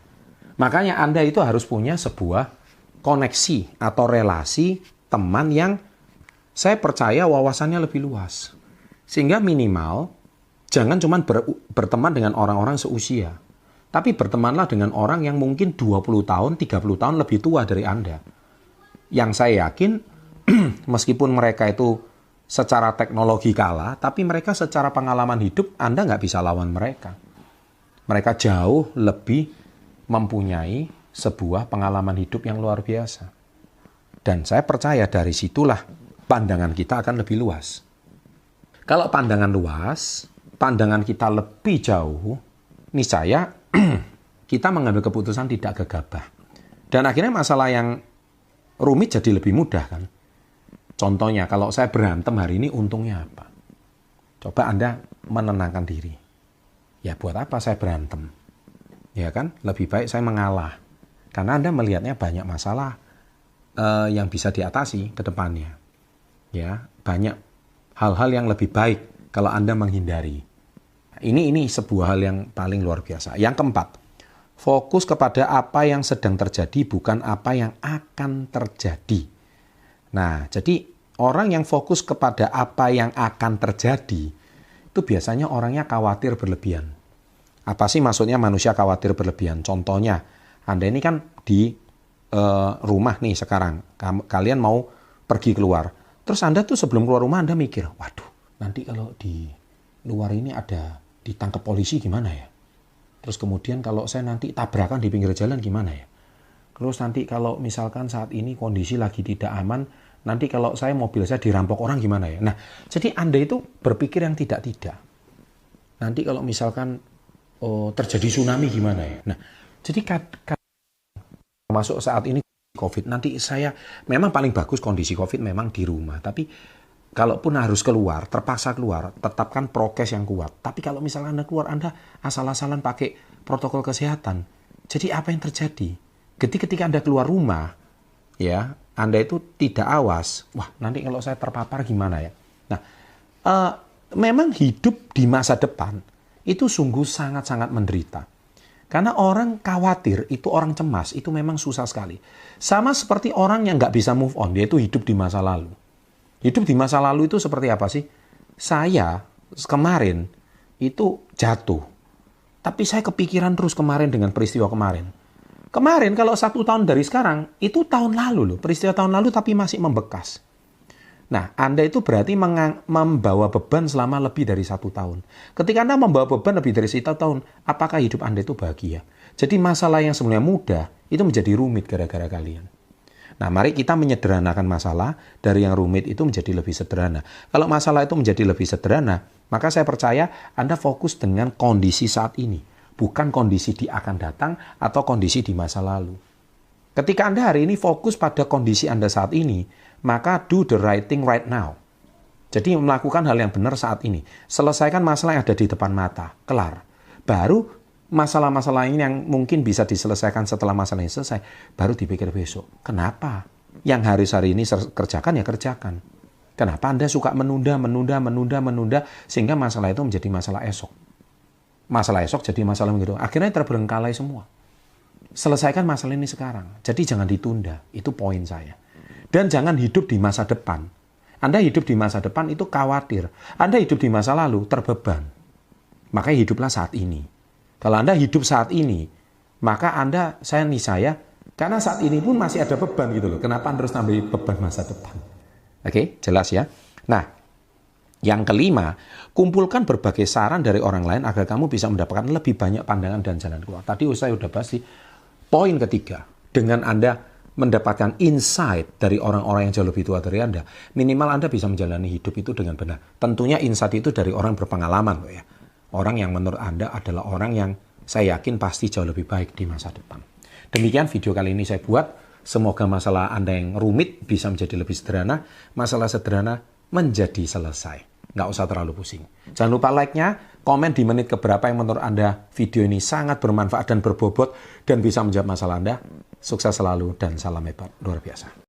Makanya Anda itu harus punya sebuah koneksi atau relasi teman yang saya percaya wawasannya lebih luas. Sehingga minimal jangan cuma berteman dengan orang-orang seusia. Tapi bertemanlah dengan orang yang mungkin 20 tahun, 30 tahun lebih tua dari Anda. Yang saya yakin, meskipun mereka itu secara teknologi kalah, tapi mereka secara pengalaman hidup, Anda nggak bisa lawan mereka. Mereka jauh lebih mempunyai sebuah pengalaman hidup yang luar biasa. Dan saya percaya dari situlah pandangan kita akan lebih luas. Kalau pandangan luas, pandangan kita lebih jauh, niscaya kita mengambil keputusan tidak gegabah. Dan akhirnya masalah yang rumit jadi lebih mudah kan. Contohnya, kalau saya berantem hari ini, untungnya apa? Coba Anda menenangkan diri. Ya buat apa saya berantem? Ya kan, lebih baik saya mengalah. Karena Anda melihatnya banyak masalah yang bisa diatasi ke depannya. Ya, banyak hal-hal yang lebih baik kalau Anda menghindari. Ini sebuah hal yang paling luar biasa. Yang keempat, fokus kepada apa yang sedang terjadi, bukan apa yang akan terjadi. Nah, jadi orang yang fokus kepada apa yang akan terjadi, itu biasanya orangnya khawatir berlebihan. Apa sih maksudnya manusia khawatir berlebihan? Contohnya, Anda ini kan di rumah nih sekarang. Kalian mau pergi keluar. Terus Anda tuh sebelum keluar rumah Anda mikir, waduh, nanti kalau di luar ini ada ditangkap polisi gimana ya? Terus kemudian kalau saya nanti tabrakan di pinggir jalan gimana ya? Terus nanti kalau misalkan saat ini kondisi lagi tidak aman, nanti kalau mobil saya dirampok orang gimana ya? Nah, jadi Anda itu berpikir yang tidak-tidak. Nanti kalau misalkan terjadi tsunami gimana ya? Nah, jadi masuk saat ini COVID, nanti saya memang paling bagus kondisi COVID memang di rumah, tapi kalaupun harus keluar, terpaksa keluar, tetapkan prokes yang kuat. Tapi kalau misalnya Anda keluar, Anda asal-asalan pakai protokol kesehatan. Jadi apa yang terjadi? Ketika Anda keluar rumah, ya, Anda itu tidak awas. Wah, nanti kalau saya terpapar gimana ya? Nah, memang hidup di masa depan itu sungguh sangat-sangat menderita. Karena orang khawatir, itu orang cemas, itu memang susah sekali. Sama seperti orang yang nggak bisa move on, dia itu hidup di masa lalu. Hidup di masa lalu itu seperti apa sih? Saya kemarin itu jatuh. Tapi saya kepikiran terus kemarin dengan peristiwa kemarin. Kemarin kalau 1 tahun dari sekarang, itu tahun lalu loh. Peristiwa tahun lalu tapi masih membekas. Nah, Anda itu berarti membawa beban selama lebih dari 1 tahun. Ketika Anda membawa beban lebih dari 1 tahun, apakah hidup Anda itu bahagia? Jadi masalah yang sebenarnya mudah, itu menjadi rumit gara-gara kalian. Nah, mari kita menyederhanakan masalah dari yang rumit itu menjadi lebih sederhana. Kalau masalah itu menjadi lebih sederhana, maka saya percaya Anda fokus dengan kondisi saat ini, bukan kondisi di akan datang atau kondisi di masa lalu. Ketika Anda hari ini fokus pada kondisi Anda saat ini, maka do the right thing right now. Jadi melakukan hal yang benar saat ini. Selesaikan masalah yang ada di depan mata, kelar. Baru masalah-masalah ini yang mungkin bisa diselesaikan setelah masalah ini selesai, baru dipikir besok. Kenapa? Yang hari ini kerjakan ya kerjakan. Kenapa Anda suka menunda, sehingga masalah itu menjadi masalah esok. Masalah esok jadi masalah minggu depan. Akhirnya terbengkalai semua. Selesaikan masalah ini sekarang. Jadi jangan ditunda. Itu poin saya. Dan jangan hidup di masa depan. Anda hidup di masa depan itu khawatir. Anda hidup di masa lalu terbeban. Makanya hiduplah saat ini. Kalau Anda hidup saat ini, maka saya, karena saat ini pun masih ada beban gitu loh. Kenapa Anda harus nambah beban masa depan? Oke, jelas ya. Nah, yang kelima, kumpulkan berbagai saran dari orang lain agar kamu bisa mendapatkan lebih banyak pandangan dan jalan keluar. Tadi saya udah bahas di poin ketiga. Dengan Anda mendapatkan insight dari orang-orang yang jauh lebih tua dari Anda, minimal Anda bisa menjalani hidup itu dengan benar. Tentunya insight itu dari orang berpengalaman loh ya. Orang yang menurut Anda adalah orang yang saya yakin pasti jauh lebih baik di masa depan. Demikian video kali ini saya buat. Semoga masalah Anda yang rumit bisa menjadi lebih sederhana. Masalah sederhana menjadi selesai. nggak usah terlalu pusing. Jangan lupa like-nya, komen di menit keberapa yang menurut Anda video ini sangat bermanfaat dan berbobot dan bisa menjawab masalah Anda. Sukses selalu dan salam hebat luar biasa.